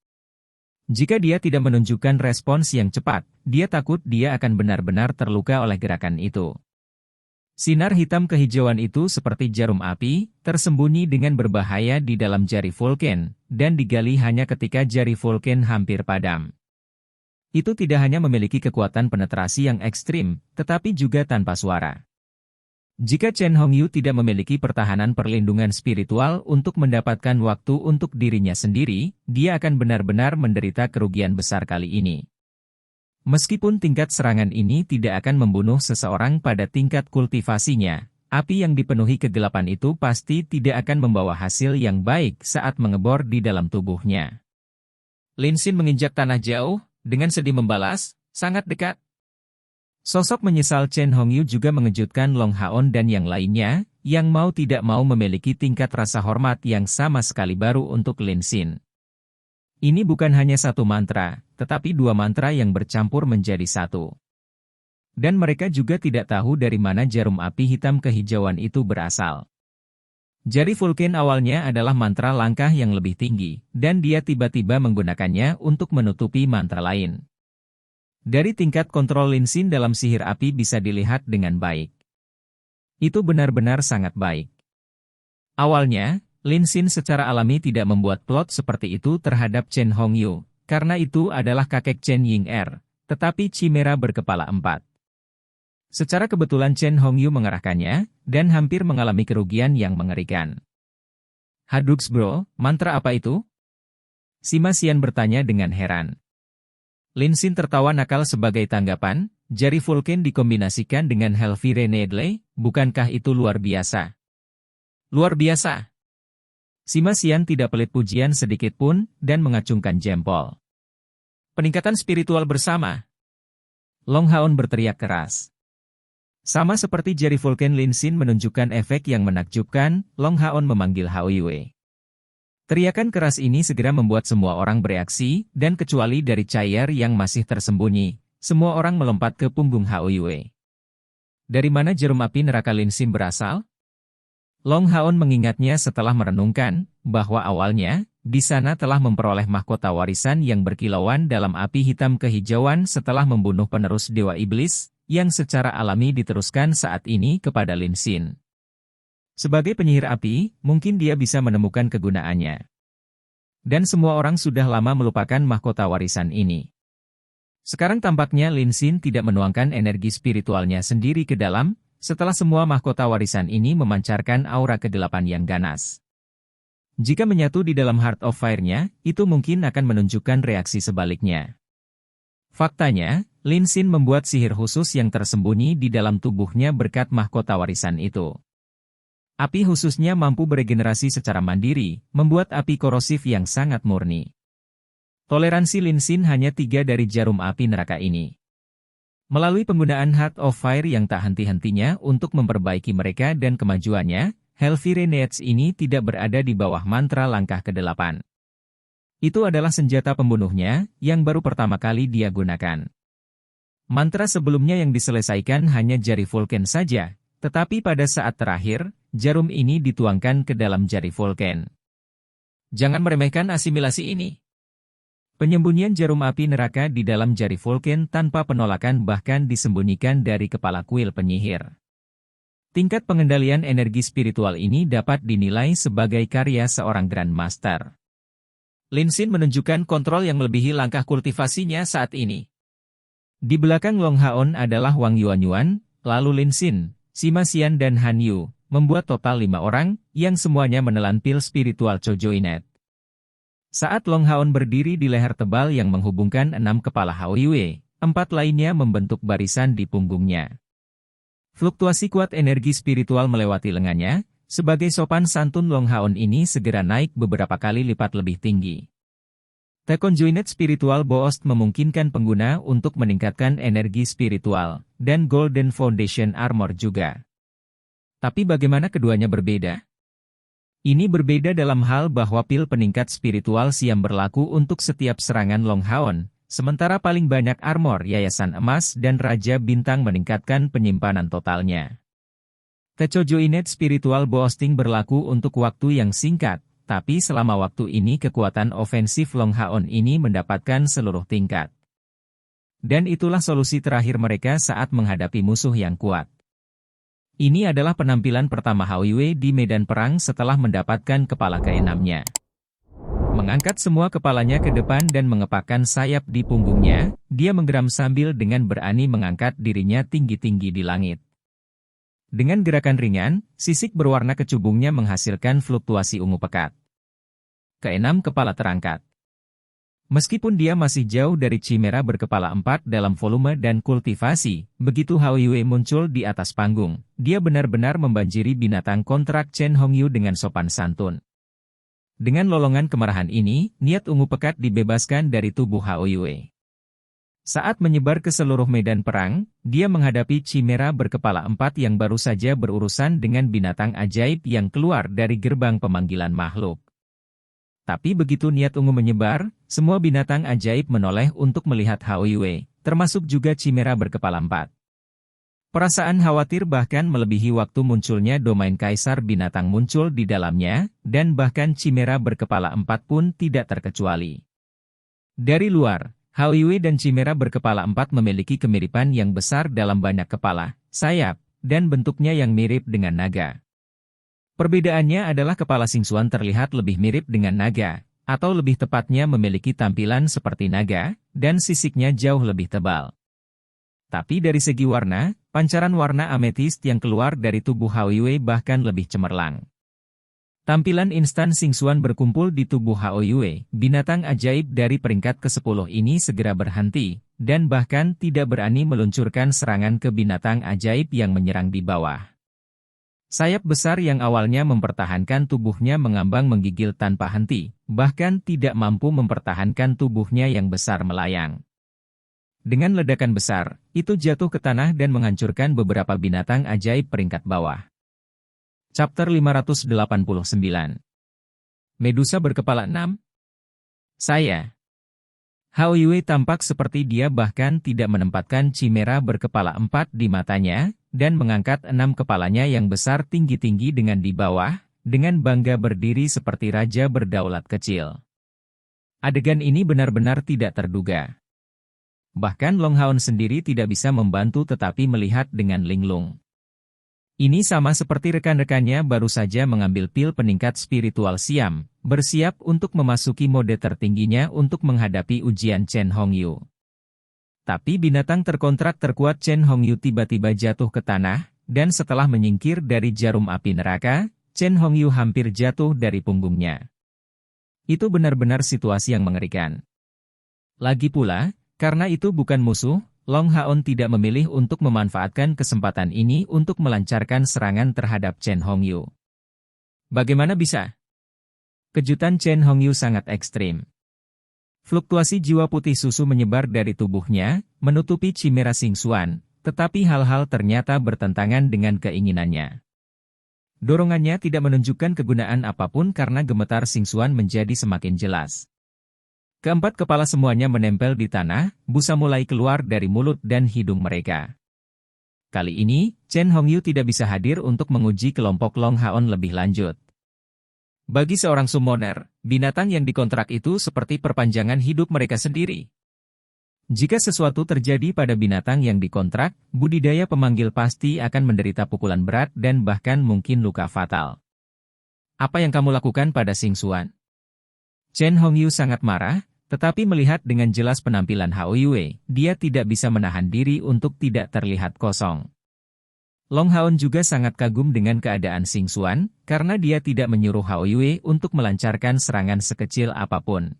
Jika dia tidak menunjukkan respons yang cepat, dia takut dia akan benar-benar terluka oleh gerakan itu. Sinar hitam kehijauan itu seperti jarum api, tersembunyi dengan berbahaya di dalam jari Vulcan, dan digali hanya ketika jari Vulcan hampir padam. Itu tidak hanya memiliki kekuatan penetrasi yang ekstrim, tetapi juga tanpa suara. Jika Chen Hongyu tidak memiliki pertahanan perlindungan spiritual untuk mendapatkan waktu untuk dirinya sendiri, dia akan benar-benar menderita kerugian besar kali ini. Meskipun tingkat serangan ini tidak akan membunuh seseorang pada tingkat kultivasinya, api yang dipenuhi kegelapan itu pasti tidak akan membawa hasil yang baik saat mengebor di dalam tubuhnya. Lin Xin menginjak tanah jauh, dengan sedih membalas, sangat dekat. Sosok menyesal Chen Hongyu juga mengejutkan Long Haon dan yang lainnya, yang mau tidak mau memiliki tingkat rasa hormat yang sama sekali baru untuk Lin Xin. Ini bukan hanya satu mantra, tetapi dua mantra yang bercampur menjadi satu. Dan mereka juga tidak tahu dari mana jarum api hitam kehijauan itu berasal. Jari Vulcan awalnya adalah mantra langkah yang lebih tinggi, dan dia tiba-tiba menggunakannya untuk menutupi mantra lain. Dari tingkat kontrol Lin Xin dalam sihir api bisa dilihat dengan baik. Itu benar-benar sangat baik. Awalnya, Lin Xin secara alami tidak membuat plot seperti itu terhadap Chen Hongyu, karena itu adalah kakek Chen Ying-er, tetapi Chimera berkepala 4. Secara kebetulan Chen Hongyu mengarahkannya, dan hampir mengalami kerugian yang mengerikan. Hadux bro, mantra apa itu? Sima Xian bertanya dengan heran. Lin Xin tertawa nakal sebagai tanggapan, jari Vulcan dikombinasikan dengan Helvire Needle, bukankah itu luar biasa? Luar biasa! Sima Xian tidak pelit pujian sedikit pun, dan mengacungkan jempol. Peningkatan spiritual bersama. Long Haon berteriak keras. Sama seperti jari Vulcan Lin Xin menunjukkan efek yang menakjubkan, Long Haon memanggil Hao Yue. Teriakan keras ini segera membuat semua orang bereaksi, dan kecuali dari Chaier yang masih tersembunyi, semua orang melompat ke punggung Hao Yue. Dari mana jarum api neraka Lin Xin berasal? Long Haon mengingatnya setelah merenungkan, bahwa awalnya, di sana telah memperoleh mahkota warisan yang berkilauan dalam api hitam kehijauan setelah membunuh penerus Dewa Iblis, yang secara alami diteruskan saat ini kepada Lin Xin. Sebagai penyihir api, mungkin dia bisa menemukan kegunaannya. Dan semua orang sudah lama melupakan mahkota warisan ini. Sekarang tampaknya Lin Xin tidak menuangkan energi spiritualnya sendiri ke dalam, setelah semua mahkota warisan ini memancarkan aura kegelapan yang ganas. Jika menyatu di dalam Heart of Fire-nya, itu mungkin akan menunjukkan reaksi sebaliknya. Faktanya, Lin Xin membuat sihir khusus yang tersembunyi di dalam tubuhnya berkat mahkota warisan itu. Api khususnya mampu beregenerasi secara mandiri, membuat api korosif yang sangat murni. Toleransi Lin Xin hanya 3 dari jarum api neraka ini. Melalui penggunaan Heart of Fire yang tak henti-hentinya untuk memperbaiki mereka dan kemajuannya, Helvire Needs ini tidak berada di bawah mantra langkah ke-8. Itu adalah senjata pembunuhnya, yang baru pertama kali dia gunakan. Mantra sebelumnya yang diselesaikan hanya jari Vulcan saja, tetapi pada saat terakhir, jarum ini dituangkan ke dalam jari Vulcan. Jangan meremehkan asimilasi ini. Penyembunyian jarum api neraka di dalam jari Vulcan tanpa penolakan bahkan disembunyikan dari kepala kuil penyihir. Tingkat pengendalian energi spiritual ini dapat dinilai sebagai karya seorang Grandmaster. Lin Xin menunjukkan kontrol yang melebihi langkah kultivasinya saat ini. Di belakang Long Haon adalah Wang Yuanyuan, lalu Lin Xin, Sima Xian dan Han Yu, membuat total 5 orang, yang semuanya menelan pil spiritual Chojoinet. Saat Long Haon berdiri di leher tebal yang menghubungkan 6 kepala Hao Yue, 4 lainnya membentuk barisan di punggungnya. Fluktuasi kuat energi spiritual melewati lengannya, sebagai sopan santun Long Haon ini segera naik beberapa kali lipat lebih tinggi. The Conjoined Spiritual Boost memungkinkan pengguna untuk meningkatkan energi spiritual, dan Golden Foundation Armor juga. Tapi bagaimana keduanya berbeda? Ini berbeda dalam hal bahwa pil peningkat spiritual siam berlaku untuk setiap serangan Long Haon, sementara paling banyak armor Yayasan Emas dan Raja Bintang meningkatkan penyimpanan totalnya. Chojoinet Spiritual Boosting berlaku untuk waktu yang singkat, tapi selama waktu ini kekuatan ofensif Long Haon ini mendapatkan seluruh tingkat. Dan itulah solusi terakhir mereka saat menghadapi musuh yang kuat. Ini adalah penampilan pertama Hao Yue di medan perang setelah mendapatkan kepala keenamnya. Mengangkat semua kepalanya ke depan dan mengepakkan sayap di punggungnya, dia menggeram sambil dengan berani mengangkat dirinya tinggi-tinggi di langit. Dengan gerakan ringan, sisik berwarna kecubungnya menghasilkan fluktuasi ungu pekat. Keenam kepala terangkat. Meskipun dia masih jauh dari Chimera berkepala 4 dalam volume dan kultivasi, begitu Hao Yue muncul di atas panggung, dia benar-benar membanjiri binatang kontrak Chen Hongyu dengan sopan santun. Dengan lolongan kemarahan ini, niat ungu pekat dibebaskan dari tubuh Hao Yue. Saat menyebar ke seluruh medan perang, dia menghadapi Chimera berkepala 4 yang baru saja berurusan dengan binatang ajaib yang keluar dari gerbang pemanggilan makhluk. Tapi begitu niat ungu menyebar, semua binatang ajaib menoleh untuk melihat Hao Yue, termasuk juga Chimera berkepala 4. Perasaan khawatir bahkan melebihi waktu munculnya domain kaisar binatang muncul di dalamnya, dan bahkan Chimera berkepala 4 pun tidak terkecuali. Dari luar, Hao Yue dan Chimera berkepala 4 memiliki kemiripan yang besar dalam banyak kepala, sayap, dan bentuknya yang mirip dengan naga. Perbedaannya adalah kepala Xingxuan terlihat lebih mirip dengan naga, atau lebih tepatnya memiliki tampilan seperti naga, dan sisiknya jauh lebih tebal. Tapi dari segi warna, pancaran warna ametist yang keluar dari tubuh Hao Yue bahkan lebih cemerlang. Tampilan instan Xingxuan berkumpul di tubuh Hao Yue, binatang ajaib dari peringkat ke-10 ini segera berhenti, dan bahkan tidak berani meluncurkan serangan ke binatang ajaib yang menyerang di bawah. Sayap besar yang awalnya mempertahankan tubuhnya mengambang menggigil tanpa henti, bahkan tidak mampu mempertahankan tubuhnya yang besar melayang. Dengan ledakan besar, itu jatuh ke tanah dan menghancurkan beberapa binatang ajaib peringkat bawah. Chapter 589. Medusa berkepala 6. Saya. Hao Yue tampak seperti dia bahkan tidak menempatkan Chimera berkepala 4 di matanya, dan mengangkat 6 kepalanya yang besar tinggi-tinggi dengan di bawah, dengan bangga berdiri seperti raja berdaulat kecil. Adegan ini benar-benar tidak terduga. Bahkan Long Haon sendiri tidak bisa membantu tetapi melihat dengan linglung. Ini sama seperti rekan-rekannya baru saja mengambil pil peningkat spiritual Siam, bersiap untuk memasuki mode tertingginya untuk menghadapi ujian Chen Hongyu. Tapi binatang terkontrak terkuat Chen Hongyu tiba-tiba jatuh ke tanah, dan setelah menyingkir dari jarum api neraka, Chen Hongyu hampir jatuh dari punggungnya. Itu benar-benar situasi yang mengerikan. Lagi pula, karena itu bukan musuh, Long Haon tidak memilih untuk memanfaatkan kesempatan ini untuk melancarkan serangan terhadap Chen Hongyu. Bagaimana bisa? Kejutan Chen Hongyu sangat ekstrim. Fluktuasi jiwa putih susu menyebar dari tubuhnya, menutupi Chimera Xingxuan, tetapi hal-hal ternyata bertentangan dengan keinginannya. Dorongannya tidak menunjukkan kegunaan apapun karena gemetar Xingxuan menjadi semakin jelas. Keempat kepala semuanya menempel di tanah, busa mulai keluar dari mulut dan hidung mereka. Kali ini, Chen Hongyu tidak bisa hadir untuk menguji kelompok Long Haon lebih lanjut. Bagi seorang summoner, binatang yang dikontrak itu seperti perpanjangan hidup mereka sendiri. Jika sesuatu terjadi pada binatang yang dikontrak, budidaya pemanggil pasti akan menderita pukulan berat dan bahkan mungkin luka fatal. Apa yang kamu lakukan pada Xingxuan? Chen Hongyu sangat marah. Tetapi melihat dengan jelas penampilan Hao Yue, dia tidak bisa menahan diri untuk tidak terlihat kosong. Long Haon juga sangat kagum dengan keadaan Xingxuan, karena dia tidak menyuruh Hao Yue untuk melancarkan serangan sekecil apapun.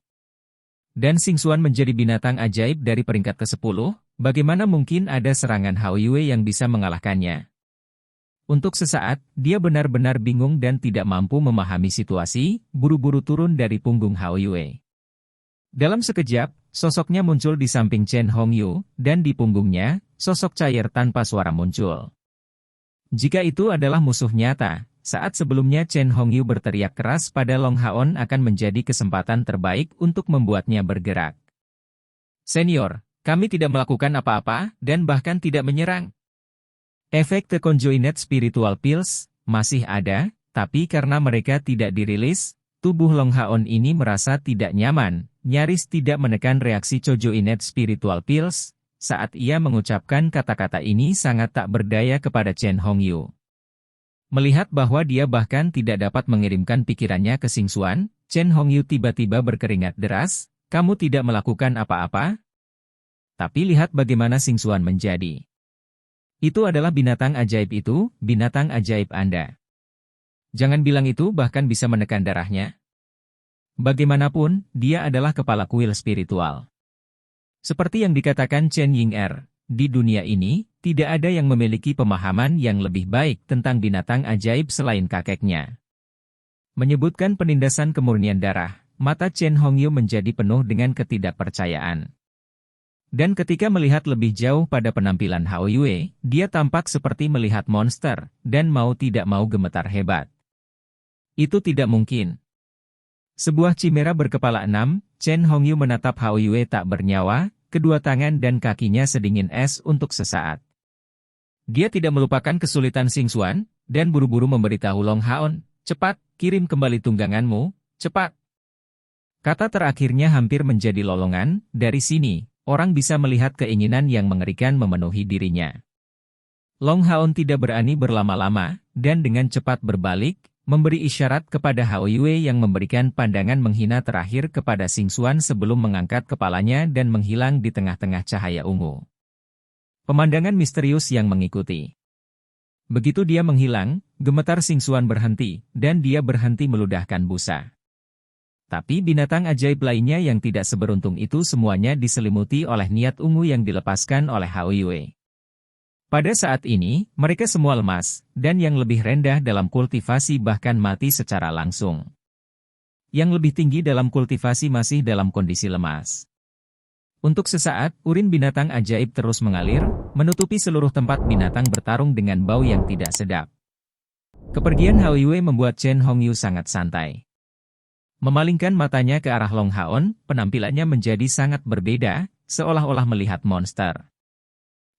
Dan Xingxuan menjadi binatang ajaib dari peringkat ke-10, bagaimana mungkin ada serangan Hao Yue yang bisa mengalahkannya? Untuk sesaat, dia benar-benar bingung dan tidak mampu memahami situasi, buru-buru turun dari punggung Hao Yue. Dalam sekejap, sosoknya muncul di samping Chen Hongyu, dan di punggungnya, sosok cair tanpa suara muncul. Jika itu adalah musuh nyata, saat sebelumnya Chen Hongyu berteriak keras pada Long Haon akan menjadi kesempatan terbaik untuk membuatnya bergerak. Senior, kami tidak melakukan apa-apa, dan bahkan tidak menyerang. Efek The Conjoined Spiritual Pills masih ada, tapi karena mereka tidak dirilis, tubuh Long Haon ini merasa tidak nyaman. Nyaris tidak menekan reaksi Conjoined Spiritual Pills, saat ia mengucapkan kata-kata ini sangat tak berdaya kepada Chen Hongyu. Melihat bahwa dia bahkan tidak dapat mengirimkan pikirannya ke Xing Xuan, Chen Hongyu tiba-tiba berkeringat deras, "Kamu tidak melakukan apa-apa? Tapi lihat bagaimana Xing Xuan menjadi. Itu adalah binatang ajaib itu, binatang ajaib Anda. Jangan bilang itu bahkan bisa menekan darahnya. Bagaimanapun, dia adalah kepala kuil spiritual." Seperti yang dikatakan Chen Ying'er, di dunia ini, tidak ada yang memiliki pemahaman yang lebih baik tentang binatang ajaib selain kakeknya. Menyebutkan penindasan kemurnian darah, mata Chen Hongyu menjadi penuh dengan ketidakpercayaan. Dan ketika melihat lebih jauh pada penampilan Hao Yue, dia tampak seperti melihat monster, dan mau tidak mau gemetar hebat. Itu tidak mungkin. Sebuah chimera berkepala 6, Chen Hongyu menatap Hao Yue tak bernyawa, kedua tangan dan kakinya sedingin es untuk sesaat. Dia tidak melupakan kesulitan Xing Xuan, dan buru-buru memberitahu Long Haon, "Cepat, kirim kembali tungganganmu, cepat." Kata terakhirnya hampir menjadi lolongan, dari sini, orang bisa melihat keinginan yang mengerikan memenuhi dirinya. Long Haon tidak berani berlama-lama, dan dengan cepat berbalik, memberi isyarat kepada Hao Yue yang memberikan pandangan menghina terakhir kepada Xing Xuan sebelum mengangkat kepalanya dan menghilang di tengah-tengah cahaya ungu. Pemandangan misterius yang mengikuti. Begitu dia menghilang, gemetar Xing Xuan berhenti, dan dia berhenti meludahkan busa. Tapi binatang ajaib lainnya yang tidak seberuntung itu semuanya diselimuti oleh niat ungu yang dilepaskan oleh Hao Yue. Pada saat ini, mereka semua lemas, dan yang lebih rendah dalam kultivasi bahkan mati secara langsung. Yang lebih tinggi dalam kultivasi masih dalam kondisi lemas. Untuk sesaat, urin binatang ajaib terus mengalir, menutupi seluruh tempat binatang bertarung dengan bau yang tidak sedap. Kepergian Hao Yue membuat Chen Hongyu sangat santai. Memalingkan matanya ke arah Long Haon, penampilannya menjadi sangat berbeda, seolah-olah melihat monster.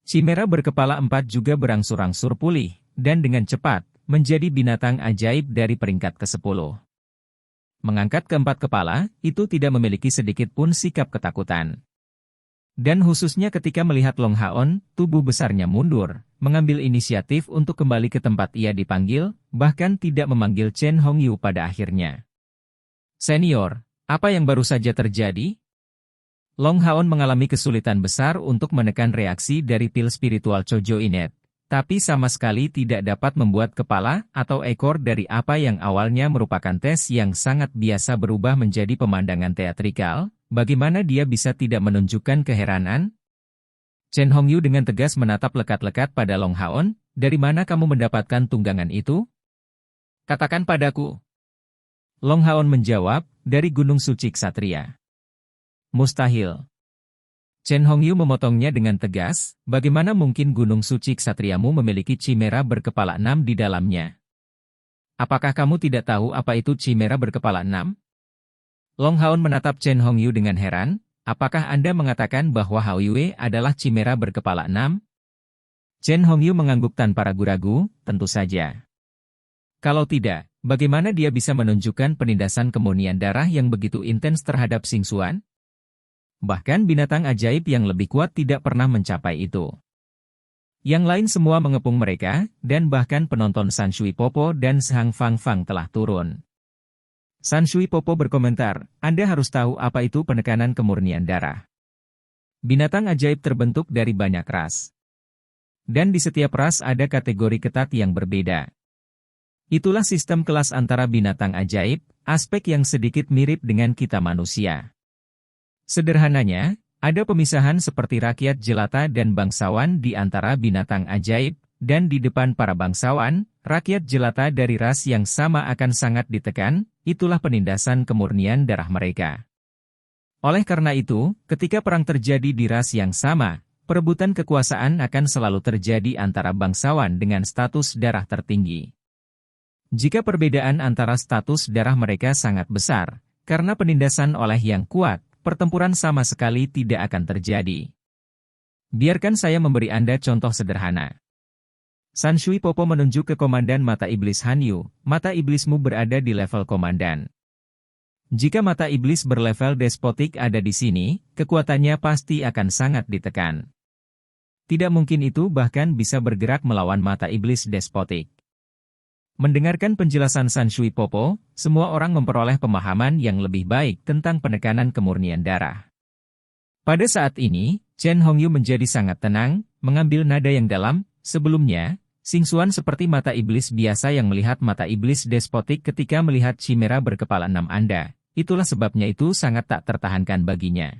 Chimera berkepala 4 juga berangsur-angsur pulih, dan dengan cepat, menjadi binatang ajaib dari peringkat ke-10. Mengangkat keempat kepala, itu tidak memiliki sedikit pun sikap ketakutan. Dan khususnya ketika melihat Long Haon, tubuh besarnya mundur, mengambil inisiatif untuk kembali ke tempat ia dipanggil, bahkan tidak memanggil Chen Hongyu pada akhirnya. "Senior, apa yang baru saja terjadi?" Long Haon mengalami kesulitan besar untuk menekan reaksi dari pil spiritual Chojo Inet, tapi sama sekali tidak dapat membuat kepala atau ekor dari apa yang awalnya merupakan tes yang sangat biasa berubah menjadi pemandangan teatrikal. Bagaimana dia bisa tidak menunjukkan keheranan? Chen Hongyu dengan tegas menatap lekat-lekat pada Long Haon, "Dari mana kamu mendapatkan tunggangan itu? Katakan padaku." Long Haon menjawab, "Dari Gunung Suci Ksatria." "Mustahil." Chen Hongyu memotongnya dengan tegas, "Bagaimana mungkin Gunung Suci Ksatriamu memiliki chimera berkepala 6 di dalamnya? Apakah kamu tidak tahu apa itu chimera berkepala 6? Long Haon menatap Chen Hongyu dengan heran, "Apakah Anda mengatakan bahwa Hao Yue adalah chimera berkepala 6? Chen Hongyu mengangguk tanpa ragu-ragu, "Tentu saja. Kalau tidak, bagaimana dia bisa menunjukkan penindasan kemurnian darah yang begitu intens terhadap Xing Xuan? Bahkan binatang ajaib yang lebih kuat tidak pernah mencapai itu." Yang lain semua mengepung mereka, dan bahkan penonton San Shui Popo dan Zhang Fang Fang telah turun. San Shui Popo berkomentar, "Anda harus tahu apa itu penekanan kemurnian darah. Binatang ajaib terbentuk dari banyak ras. Dan di setiap ras ada kategori ketat yang berbeda. Itulah sistem kelas antara binatang ajaib, aspek yang sedikit mirip dengan kita manusia. Sederhananya, ada pemisahan seperti rakyat jelata dan bangsawan di antara binatang ajaib, dan di depan para bangsawan, rakyat jelata dari ras yang sama akan sangat ditekan, itulah penindasan kemurnian darah mereka. Oleh karena itu, ketika perang terjadi di ras yang sama, perebutan kekuasaan akan selalu terjadi antara bangsawan dengan status darah tertinggi. Jika perbedaan antara status darah mereka sangat besar, karena penindasan oleh yang kuat, pertempuran sama sekali tidak akan terjadi. Biarkan saya memberi Anda contoh sederhana. San Shui Popo menunjuk ke komandan mata iblis Hanyu, mata iblismu berada di level komandan. Jika mata iblis berlevel despotik ada di sini, kekuatannya pasti akan sangat ditekan. Tidak mungkin itu bahkan bisa bergerak melawan mata iblis despotik. Mendengarkan penjelasan San Shui Popo, semua orang memperoleh pemahaman yang lebih baik tentang penekanan kemurnian darah. Pada saat ini, Chen Hongyu menjadi sangat tenang, mengambil nada yang dalam. Sebelumnya, Xingxuan seperti mata iblis biasa yang melihat mata iblis despotik ketika melihat chimera berkepala 6 Anda. Itulah sebabnya itu sangat tak tertahankan baginya.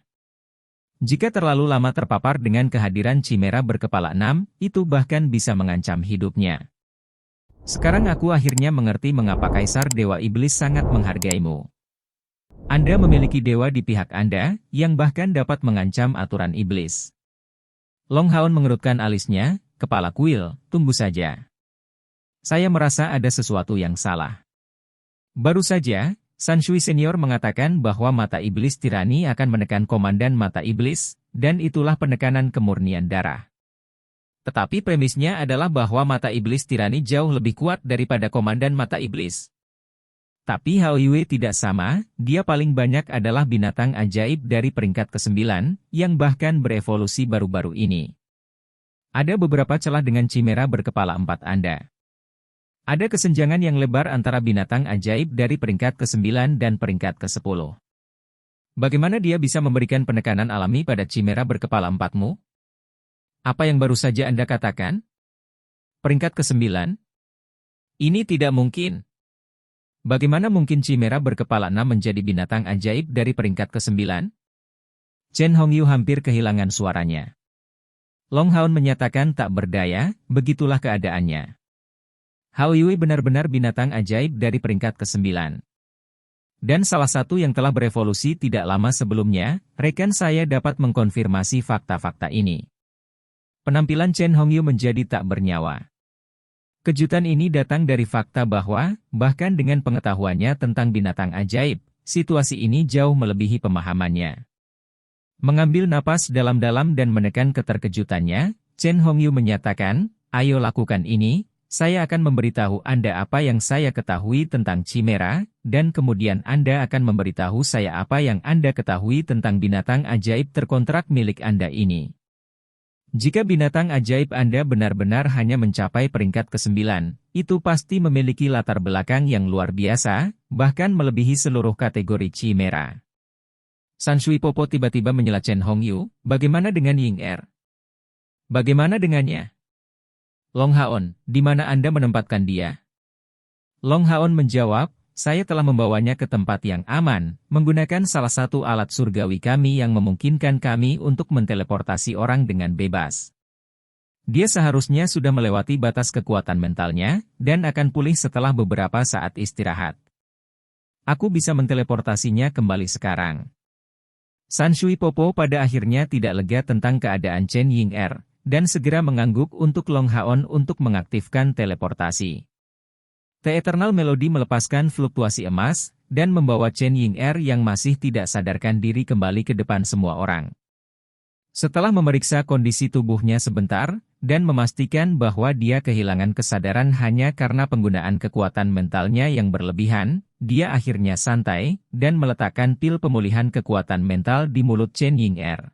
Jika terlalu lama terpapar dengan kehadiran chimera berkepala 6, itu bahkan bisa mengancam hidupnya. Sekarang aku akhirnya mengerti mengapa Kaisar Dewa Iblis sangat menghargaimu. Anda memiliki dewa di pihak Anda, yang bahkan dapat mengancam aturan iblis. Long Haon mengerutkan alisnya, kepala kuil, tunggu saja. Saya merasa ada sesuatu yang salah. Baru saja, San Shui Senior mengatakan bahwa mata iblis tirani akan menekan komandan mata iblis, dan itulah penekanan kemurnian darah. Tetapi premisnya adalah bahwa mata iblis tirani jauh lebih kuat daripada komandan mata iblis. Tapi Hao Yue tidak sama, dia paling banyak adalah binatang ajaib dari peringkat ke-9, yang bahkan berevolusi baru-baru ini. Ada beberapa celah dengan chimera berkepala 4 Anda. Ada kesenjangan yang lebar antara binatang ajaib dari peringkat ke-9 dan peringkat ke-10. Bagaimana dia bisa memberikan penekanan alami pada chimera berkepala 4-mu? Apa yang baru saja Anda katakan? Peringkat ke-9? Ini tidak mungkin. Bagaimana mungkin chimera berkepala 6 menjadi binatang ajaib dari peringkat ke-9? Chen Hongyu hampir kehilangan suaranya. Long Haon menyatakan tak berdaya, begitulah keadaannya. Hao Yue benar-benar binatang ajaib dari peringkat ke-9. Dan salah satu yang telah berevolusi tidak lama sebelumnya, rekan saya dapat mengkonfirmasi fakta-fakta ini. Penampilan Chen Hongyu menjadi tak bernyawa. Kejutan ini datang dari fakta bahwa, bahkan dengan pengetahuannya tentang binatang ajaib, situasi ini jauh melebihi pemahamannya. Mengambil napas dalam-dalam dan menekan keterkejutannya, Chen Hongyu menyatakan, ayo lakukan ini, saya akan memberitahu Anda apa yang saya ketahui tentang chimera, dan kemudian Anda akan memberitahu saya apa yang Anda ketahui tentang binatang ajaib terkontrak milik Anda ini. Jika binatang ajaib Anda benar-benar hanya mencapai peringkat ke-9, itu pasti memiliki latar belakang yang luar biasa, bahkan melebihi seluruh kategori chimera. San Shui Popo tiba-tiba menyela Chen Hongyu, bagaimana dengan Ying Er? Bagaimana dengannya? Long Haon, di mana Anda menempatkan dia? Long Haon menjawab, saya telah membawanya ke tempat yang aman, menggunakan salah satu alat surgawi kami yang memungkinkan kami untuk menteleportasi orang dengan bebas. Dia seharusnya sudah melewati batas kekuatan mentalnya, dan akan pulih setelah beberapa saat istirahat. Aku bisa menteleportasinya kembali sekarang. San Shui Popo pada akhirnya tidak lega tentang keadaan Chen Ying Er, dan segera mengangguk untuk Long Haon untuk mengaktifkan teleportasi. The Eternal Melody melepaskan fluktuasi emas, dan membawa Chen Ying Er yang masih tidak sadarkan diri kembali ke depan semua orang. Setelah memeriksa kondisi tubuhnya sebentar, dan memastikan bahwa dia kehilangan kesadaran hanya karena penggunaan kekuatan mentalnya yang berlebihan, dia akhirnya santai, dan meletakkan pil pemulihan kekuatan mental di mulut Chen Ying Er.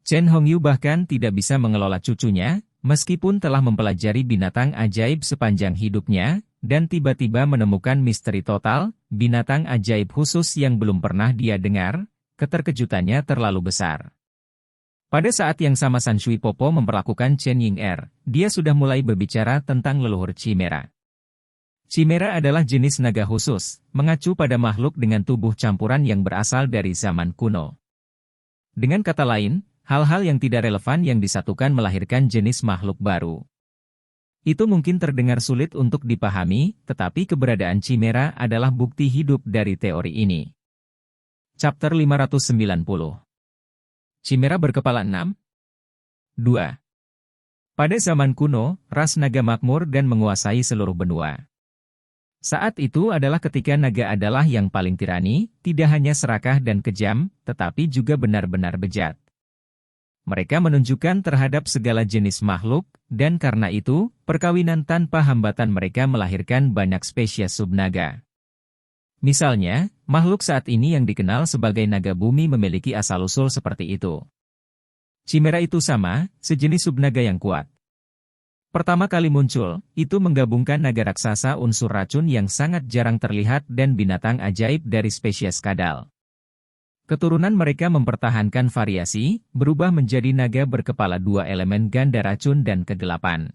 Chen Hongyu bahkan tidak bisa mengelola cucunya, meskipun telah mempelajari binatang ajaib sepanjang hidupnya, dan tiba-tiba menemukan misteri total, binatang ajaib khusus yang belum pernah dia dengar, keterkejutannya terlalu besar. Pada saat yang sama San Shui Popo memperlakukan Chen Ying Er, dia sudah mulai berbicara tentang leluhur chimera. Chimera adalah jenis naga khusus, mengacu pada makhluk dengan tubuh campuran yang berasal dari zaman kuno. Dengan kata lain, hal-hal yang tidak relevan yang disatukan melahirkan jenis makhluk baru. Itu mungkin terdengar sulit untuk dipahami, tetapi keberadaan chimera adalah bukti hidup dari teori ini. Chapter 590. Chimera berkepala 6. 2. Pada zaman kuno, ras naga makmur dan menguasai seluruh benua. Saat itu adalah ketika naga adalah yang paling tirani, tidak hanya serakah dan kejam, tetapi juga benar-benar bejat. Mereka menunjukkan terhadap segala jenis makhluk, dan karena itu, perkawinan tanpa hambatan mereka melahirkan banyak spesies subnaga. Misalnya, makhluk saat ini yang dikenal sebagai naga bumi memiliki asal-usul seperti itu. Chimera itu sama, sejenis subnaga yang kuat. Pertama kali muncul, itu menggabungkan naga raksasa unsur racun yang sangat jarang terlihat dan binatang ajaib dari spesies kadal. Keturunan mereka mempertahankan variasi, berubah menjadi naga berkepala dua elemen ganda racun dan kegelapan.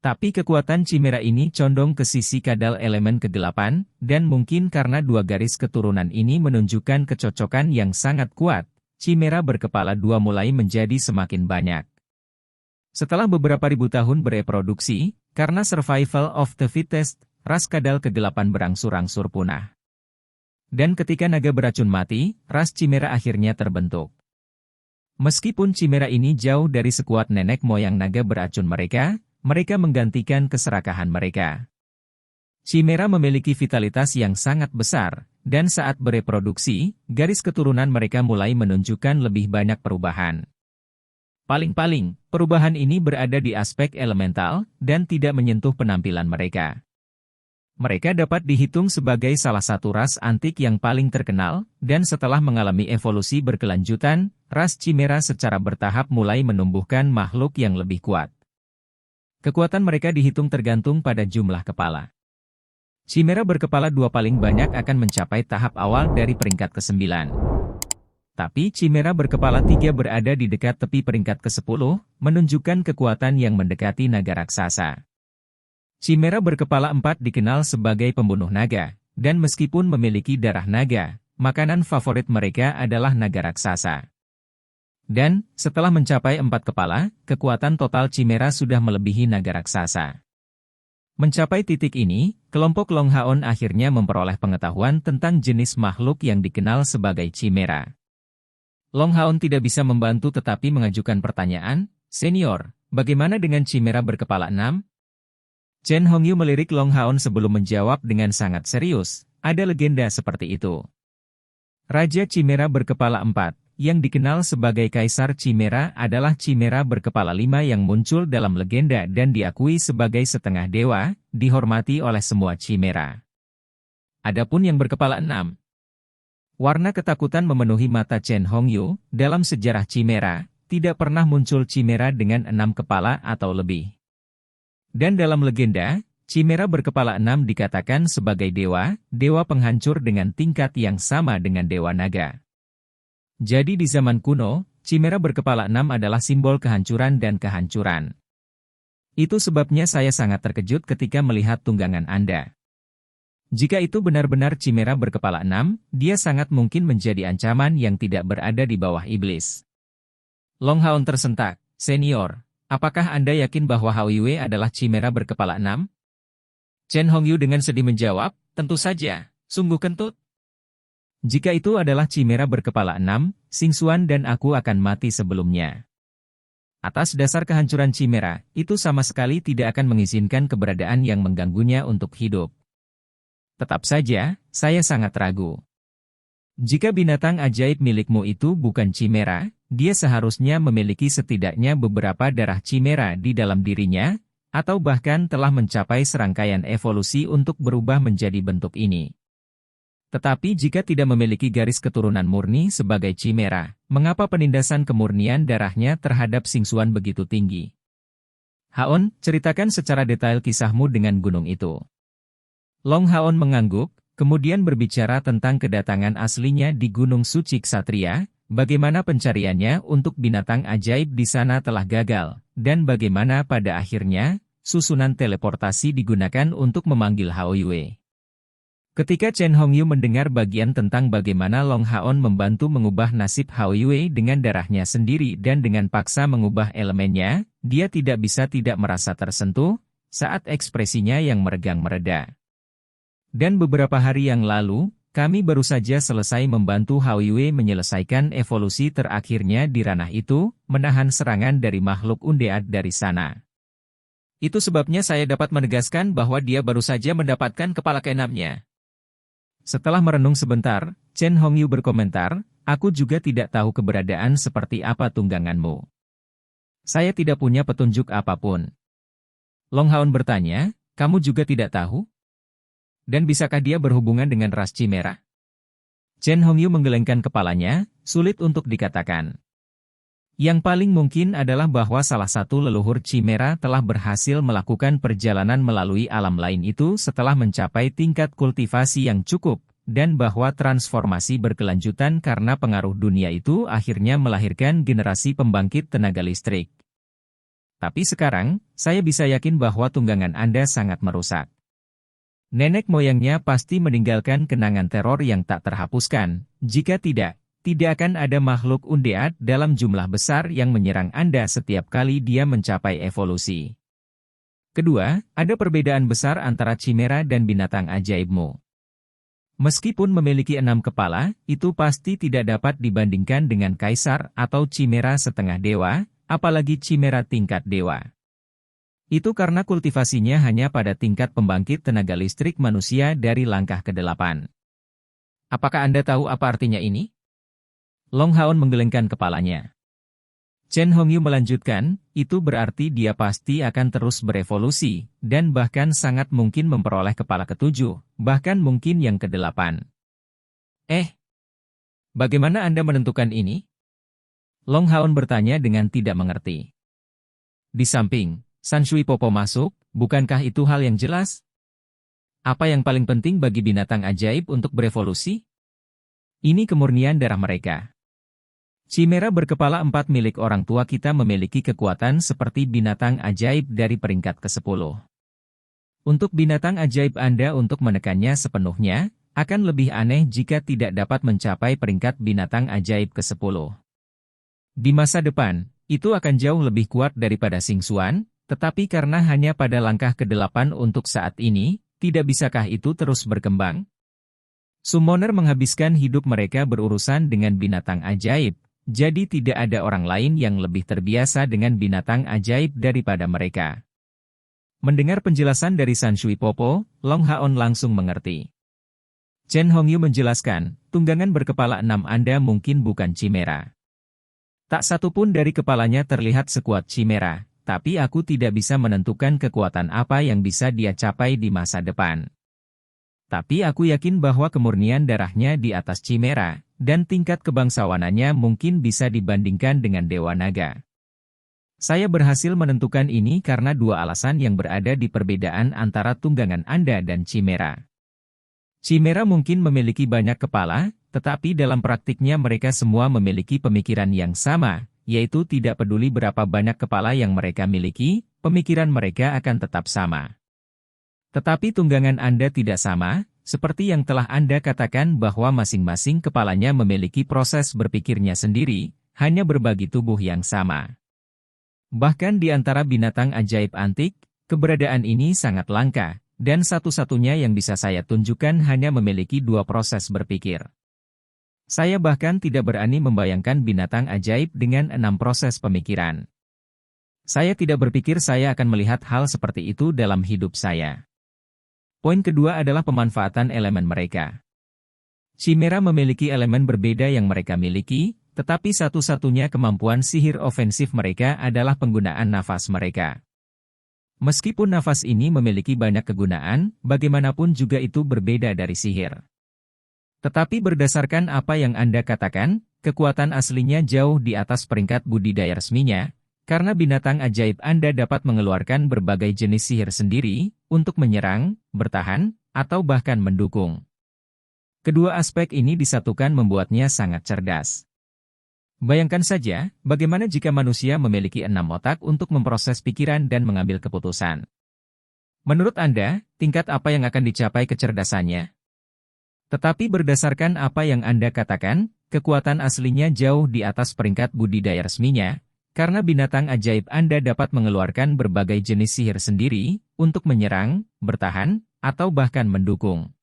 Tapi kekuatan Chimera ini condong ke sisi kadal elemen kegelapan, dan mungkin karena dua garis keturunan ini menunjukkan kecocokan yang sangat kuat, Chimera berkepala dua mulai menjadi semakin banyak. Setelah beberapa ribu tahun bereproduksi, karena survival of the fittest, ras kadal kegelapan berangsur-angsur punah. Dan ketika naga beracun mati, ras Chimera akhirnya terbentuk. Meskipun Chimera ini jauh dari sekuat nenek moyang naga beracun mereka menggantikan keserakahan mereka. Chimera memiliki vitalitas yang sangat besar, dan saat bereproduksi, garis keturunan mereka mulai menunjukkan lebih banyak perubahan. Paling-paling, perubahan ini berada di aspek elemental, dan tidak menyentuh penampilan mereka. Mereka dapat dihitung sebagai salah satu ras antik yang paling terkenal, dan setelah mengalami evolusi berkelanjutan, ras Chimera secara bertahap mulai menumbuhkan makhluk yang lebih kuat. Kekuatan mereka dihitung tergantung pada jumlah kepala. Chimera berkepala dua paling banyak akan mencapai tahap awal dari peringkat ke-9. Tapi Chimera berkepala 3 berada di dekat tepi peringkat ke-10, menunjukkan kekuatan yang mendekati naga raksasa. Chimera berkepala 4 dikenal sebagai pembunuh naga, dan meskipun memiliki darah naga, makanan favorit mereka adalah naga raksasa. Dan, setelah mencapai 4 kepala, kekuatan total Chimera sudah melebihi naga raksasa. Mencapai titik ini, kelompok Longhaon akhirnya memperoleh pengetahuan tentang jenis makhluk yang dikenal sebagai Chimera. Longhaon tidak bisa membantu tetapi mengajukan pertanyaan, "Senior, bagaimana dengan Chimera berkepala 6? Chen Hongyu melirik Longhaon sebelum menjawab dengan sangat serius, "Ada legenda seperti itu. Raja Chimera berkepala 4, yang dikenal sebagai Kaisar Chimera adalah Chimera berkepala 5 yang muncul dalam legenda dan diakui sebagai setengah dewa, dihormati oleh semua Chimera. Adapun yang berkepala 6. Warna ketakutan memenuhi mata Chen Hongyu, dalam sejarah Chimera, tidak pernah muncul Chimera dengan 6 kepala atau lebih. Dan dalam legenda, Chimera berkepala 6 dikatakan sebagai dewa penghancur dengan tingkat yang sama dengan dewa naga. Jadi di zaman kuno, Chimera berkepala 6 adalah simbol kehancuran dan kehancuran. Itu sebabnya saya sangat terkejut ketika melihat tunggangan Anda. Jika itu benar-benar Chimera berkepala 6, dia sangat mungkin menjadi ancaman yang tidak berada di bawah iblis." Longhaon tersentak, "Senior, apakah Anda yakin bahwa Hao Yue adalah Chimera berkepala 6? Chen Hongyu dengan sedih menjawab, "Tentu saja, sungguh kentut. Jika itu adalah Chimera berkepala 6, Xingxuan dan aku akan mati sebelumnya. Atas dasar kehancuran Chimera, itu sama sekali tidak akan mengizinkan keberadaan yang mengganggunya untuk hidup. Tetap saja, saya sangat ragu. Jika binatang ajaib milikmu itu bukan Chimera, dia seharusnya memiliki setidaknya beberapa darah Chimera di dalam dirinya, atau bahkan telah mencapai serangkaian evolusi untuk berubah menjadi bentuk ini. Tetapi jika tidak memiliki garis keturunan murni sebagai Chimera, mengapa penindasan kemurnian darahnya terhadap Xingxuan begitu tinggi? Haon, ceritakan secara detail kisahmu dengan gunung itu." Longhaon mengangguk, kemudian berbicara tentang kedatangan aslinya di Gunung Suci Ksatria, bagaimana pencariannya untuk binatang ajaib di sana telah gagal, dan bagaimana pada akhirnya, susunan teleportasi digunakan untuk memanggil Hao Yue. Ketika Chen Hongyu mendengar bagian tentang bagaimana Longhaon membantu mengubah nasib Hao Yue dengan darahnya sendiri dan dengan paksa mengubah elemennya, dia tidak bisa tidak merasa tersentuh, saat ekspresinya yang meregang mereda. "Dan beberapa hari yang lalu, kami baru saja selesai membantu Hao Yue menyelesaikan evolusi terakhirnya di ranah itu, menahan serangan dari makhluk undead dari sana. Itu sebabnya saya dapat menegaskan bahwa dia baru saja mendapatkan kepala ke-6-nya. Setelah merenung sebentar, Chen Hongyu berkomentar, "Aku juga tidak tahu keberadaan seperti apa tungganganmu. Saya tidak punya petunjuk apapun." Longhaon bertanya, "Kamu juga tidak tahu? Dan bisakah dia berhubungan dengan ras Chimera?" Chen Hongyu menggelengkan kepalanya, sulit untuk dikatakan. Yang paling mungkin adalah bahwa salah satu leluhur Chimera telah berhasil melakukan perjalanan melalui alam lain itu setelah mencapai tingkat kultivasi yang cukup, dan bahwa transformasi berkelanjutan karena pengaruh dunia itu akhirnya melahirkan generasi pembangkit tenaga listrik. Tapi sekarang, saya bisa yakin bahwa tunggangan Anda sangat merusak. Nenek moyangnya pasti meninggalkan kenangan teror yang tak terhapuskan. Jika tidak akan ada makhluk undead dalam jumlah besar yang menyerang Anda setiap kali dia mencapai evolusi. Kedua, ada perbedaan besar antara Chimera dan binatang ajaibmu. Meskipun memiliki 6 kepala, itu pasti tidak dapat dibandingkan dengan kaisar atau Chimera setengah dewa, apalagi Chimera tingkat dewa. Itu karena kultivasinya hanya pada tingkat pembangkit tenaga listrik manusia dari langkah ke-8. Apakah Anda tahu apa artinya ini? Long Haon menggelengkan kepalanya. Chen Hongyu melanjutkan, itu berarti dia pasti akan terus berevolusi, dan bahkan sangat mungkin memperoleh kepala ke-7, bahkan mungkin yang ke-8. Bagaimana Anda menentukan ini? Long Haon bertanya dengan tidak mengerti. Di samping, Sanshui Popo masuk, bukankah itu hal yang jelas? Apa yang paling penting bagi binatang ajaib untuk berevolusi? Ini kemurnian darah mereka. Chimera berkepala 4 milik orang tua kita memiliki kekuatan seperti binatang ajaib dari peringkat ke-10. Untuk binatang ajaib Anda untuk menekannya sepenuhnya, akan lebih aneh jika tidak dapat mencapai peringkat binatang ajaib ke-10. Di masa depan, itu akan jauh lebih kuat daripada Xing Xuan, tetapi karena hanya pada langkah ke-8 untuk saat ini, tidak bisakah itu terus berkembang? Summoner menghabiskan hidup mereka berurusan dengan binatang ajaib, jadi tidak ada orang lain yang lebih terbiasa dengan binatang ajaib daripada mereka. Mendengar penjelasan dari Sanshui Popo, Long Haon langsung mengerti. Chen Hongyu menjelaskan, tunggangan berkepala 6 Anda mungkin bukan Chimera. Tak satu pun dari kepalanya terlihat sekuat Chimera, tapi aku tidak bisa menentukan kekuatan apa yang bisa dia capai di masa depan. Tapi aku yakin bahwa kemurnian darahnya di atas Chimera, dan tingkat kebangsawanannya mungkin bisa dibandingkan dengan Dewa Naga. Saya berhasil menentukan ini karena 2 alasan yang berada di perbedaan antara tunggangan Anda dan Chimera. Chimera mungkin memiliki banyak kepala, tetapi dalam praktiknya mereka semua memiliki pemikiran yang sama, yaitu tidak peduli berapa banyak kepala yang mereka miliki, pemikiran mereka akan tetap sama. Tetapi tunggangan Anda tidak sama, seperti yang telah Anda katakan bahwa masing-masing kepalanya memiliki proses berpikirnya sendiri, hanya berbagi tubuh yang sama. Bahkan di antara binatang ajaib antik, keberadaan ini sangat langka, dan satu-satunya yang bisa saya tunjukkan hanya memiliki 2 proses berpikir. Saya bahkan tidak berani membayangkan binatang ajaib dengan 6 proses pemikiran. Saya tidak berpikir saya akan melihat hal seperti itu dalam hidup saya. Poin kedua adalah pemanfaatan elemen mereka. Chimera memiliki elemen berbeda yang mereka miliki, tetapi satu-satunya kemampuan sihir ofensif mereka adalah penggunaan nafas mereka. Meskipun nafas ini memiliki banyak kegunaan, bagaimanapun juga itu berbeda dari sihir. Tetapi berdasarkan apa yang Anda katakan, kekuatan aslinya jauh di atas peringkat budidaya resminya, karena binatang ajaib Anda dapat mengeluarkan berbagai jenis sihir sendiri, untuk menyerang, bertahan, atau bahkan mendukung. Kedua aspek ini disatukan membuatnya sangat cerdas. Bayangkan saja, bagaimana jika manusia memiliki 6 otak untuk memproses pikiran dan mengambil keputusan. Menurut Anda, tingkat apa yang akan dicapai kecerdasannya? Tetapi berdasarkan apa yang Anda katakan, kekuatan aslinya jauh di atas peringkat budidaya resminya, karena binatang ajaib Anda dapat mengeluarkan berbagai jenis sihir sendiri, untuk menyerang, bertahan, atau bahkan mendukung.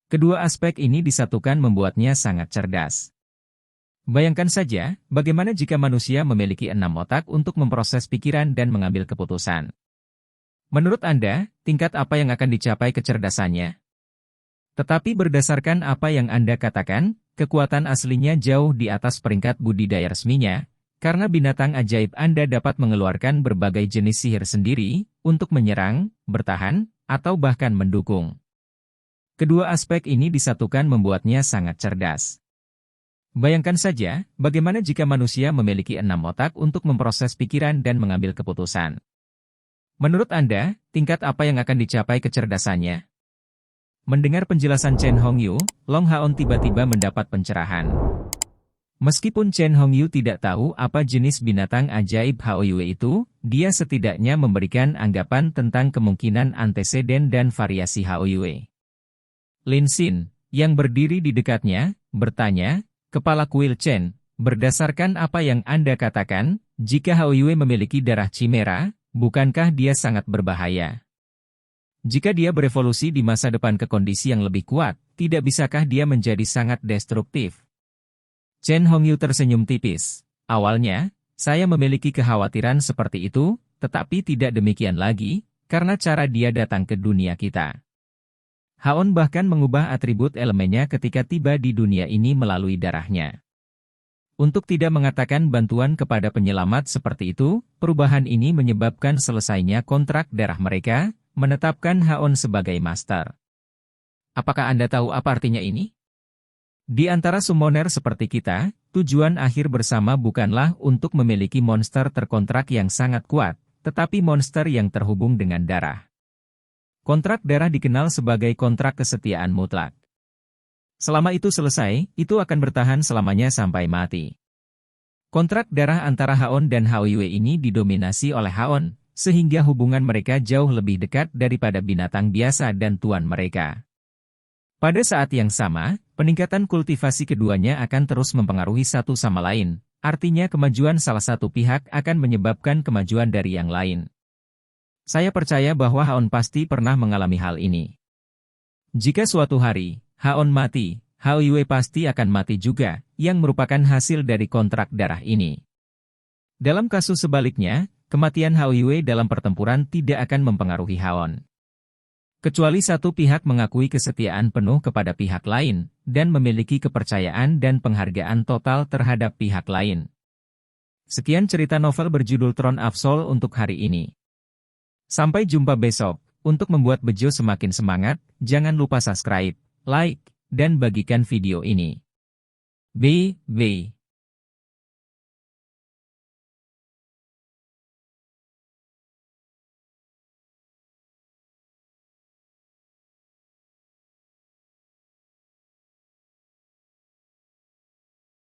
Kedua aspek ini disatukan membuatnya sangat cerdas. Bayangkan saja, bagaimana jika manusia memiliki 6 otak untuk memproses pikiran dan mengambil keputusan. Menurut Anda, tingkat apa yang akan dicapai kecerdasannya? Tetapi berdasarkan apa yang Anda katakan, kekuatan aslinya jauh di atas peringkat budidaya resminya, karena binatang ajaib Anda dapat mengeluarkan berbagai jenis sihir sendiri, untuk menyerang, bertahan, atau bahkan mendukung. Kedua aspek ini disatukan membuatnya sangat cerdas. Bayangkan saja, bagaimana jika manusia memiliki 6 otak untuk memproses pikiran dan mengambil keputusan. Menurut Anda, tingkat apa yang akan dicapai kecerdasannya? Mendengar penjelasan Chen Hongyu, Long Haon tiba-tiba mendapat pencerahan. Meskipun Chen Hongyu tidak tahu apa jenis binatang ajaib Haoyue itu, dia setidaknya memberikan anggapan tentang kemungkinan anteseden dan variasi Haoyue. Lin Xin, yang berdiri di dekatnya, bertanya, "Kepala kuil Chen, berdasarkan apa yang Anda katakan, jika Haoyue memiliki darah chimera, bukankah dia sangat berbahaya? Jika dia berevolusi di masa depan ke kondisi yang lebih kuat, tidak bisakah dia menjadi sangat destruktif?" Chen Hongyu tersenyum tipis. "Awalnya, saya memiliki kekhawatiran seperti itu, tetapi tidak demikian lagi, karena cara dia datang ke dunia kita. Haon bahkan mengubah atribut elemennya ketika tiba di dunia ini melalui darahnya. Untuk tidak mengatakan bantuan kepada penyelamat seperti itu, perubahan ini menyebabkan selesainya kontrak darah mereka, menetapkan Haon sebagai master. Apakah Anda tahu apa artinya ini? Di antara summoner seperti kita, tujuan akhir bersama bukanlah untuk memiliki monster terkontrak yang sangat kuat, tetapi monster yang terhubung dengan darah. Kontrak darah dikenal sebagai kontrak kesetiaan mutlak. Selama itu selesai, itu akan bertahan selamanya sampai mati. Kontrak darah antara Haon dan Haoyue ini didominasi oleh Haon, sehingga hubungan mereka jauh lebih dekat daripada binatang biasa dan tuan mereka. Pada saat yang sama, peningkatan kultivasi keduanya akan terus mempengaruhi satu sama lain, artinya kemajuan salah satu pihak akan menyebabkan kemajuan dari yang lain. Saya percaya bahwa Haon pasti pernah mengalami hal ini. Jika suatu hari, Haon mati, Haoyue pasti akan mati juga, yang merupakan hasil dari kontrak darah ini. Dalam kasus sebaliknya, kematian Haoyue dalam pertempuran tidak akan mempengaruhi Haon. Kecuali satu pihak mengakui kesetiaan penuh kepada pihak lain, dan memiliki kepercayaan dan penghargaan total terhadap pihak lain. Sekian cerita novel berjudul Throne of Soul untuk hari ini. Sampai jumpa besok. Untuk membuat Bejo semakin semangat, jangan lupa subscribe, like, dan bagikan video ini. Bye.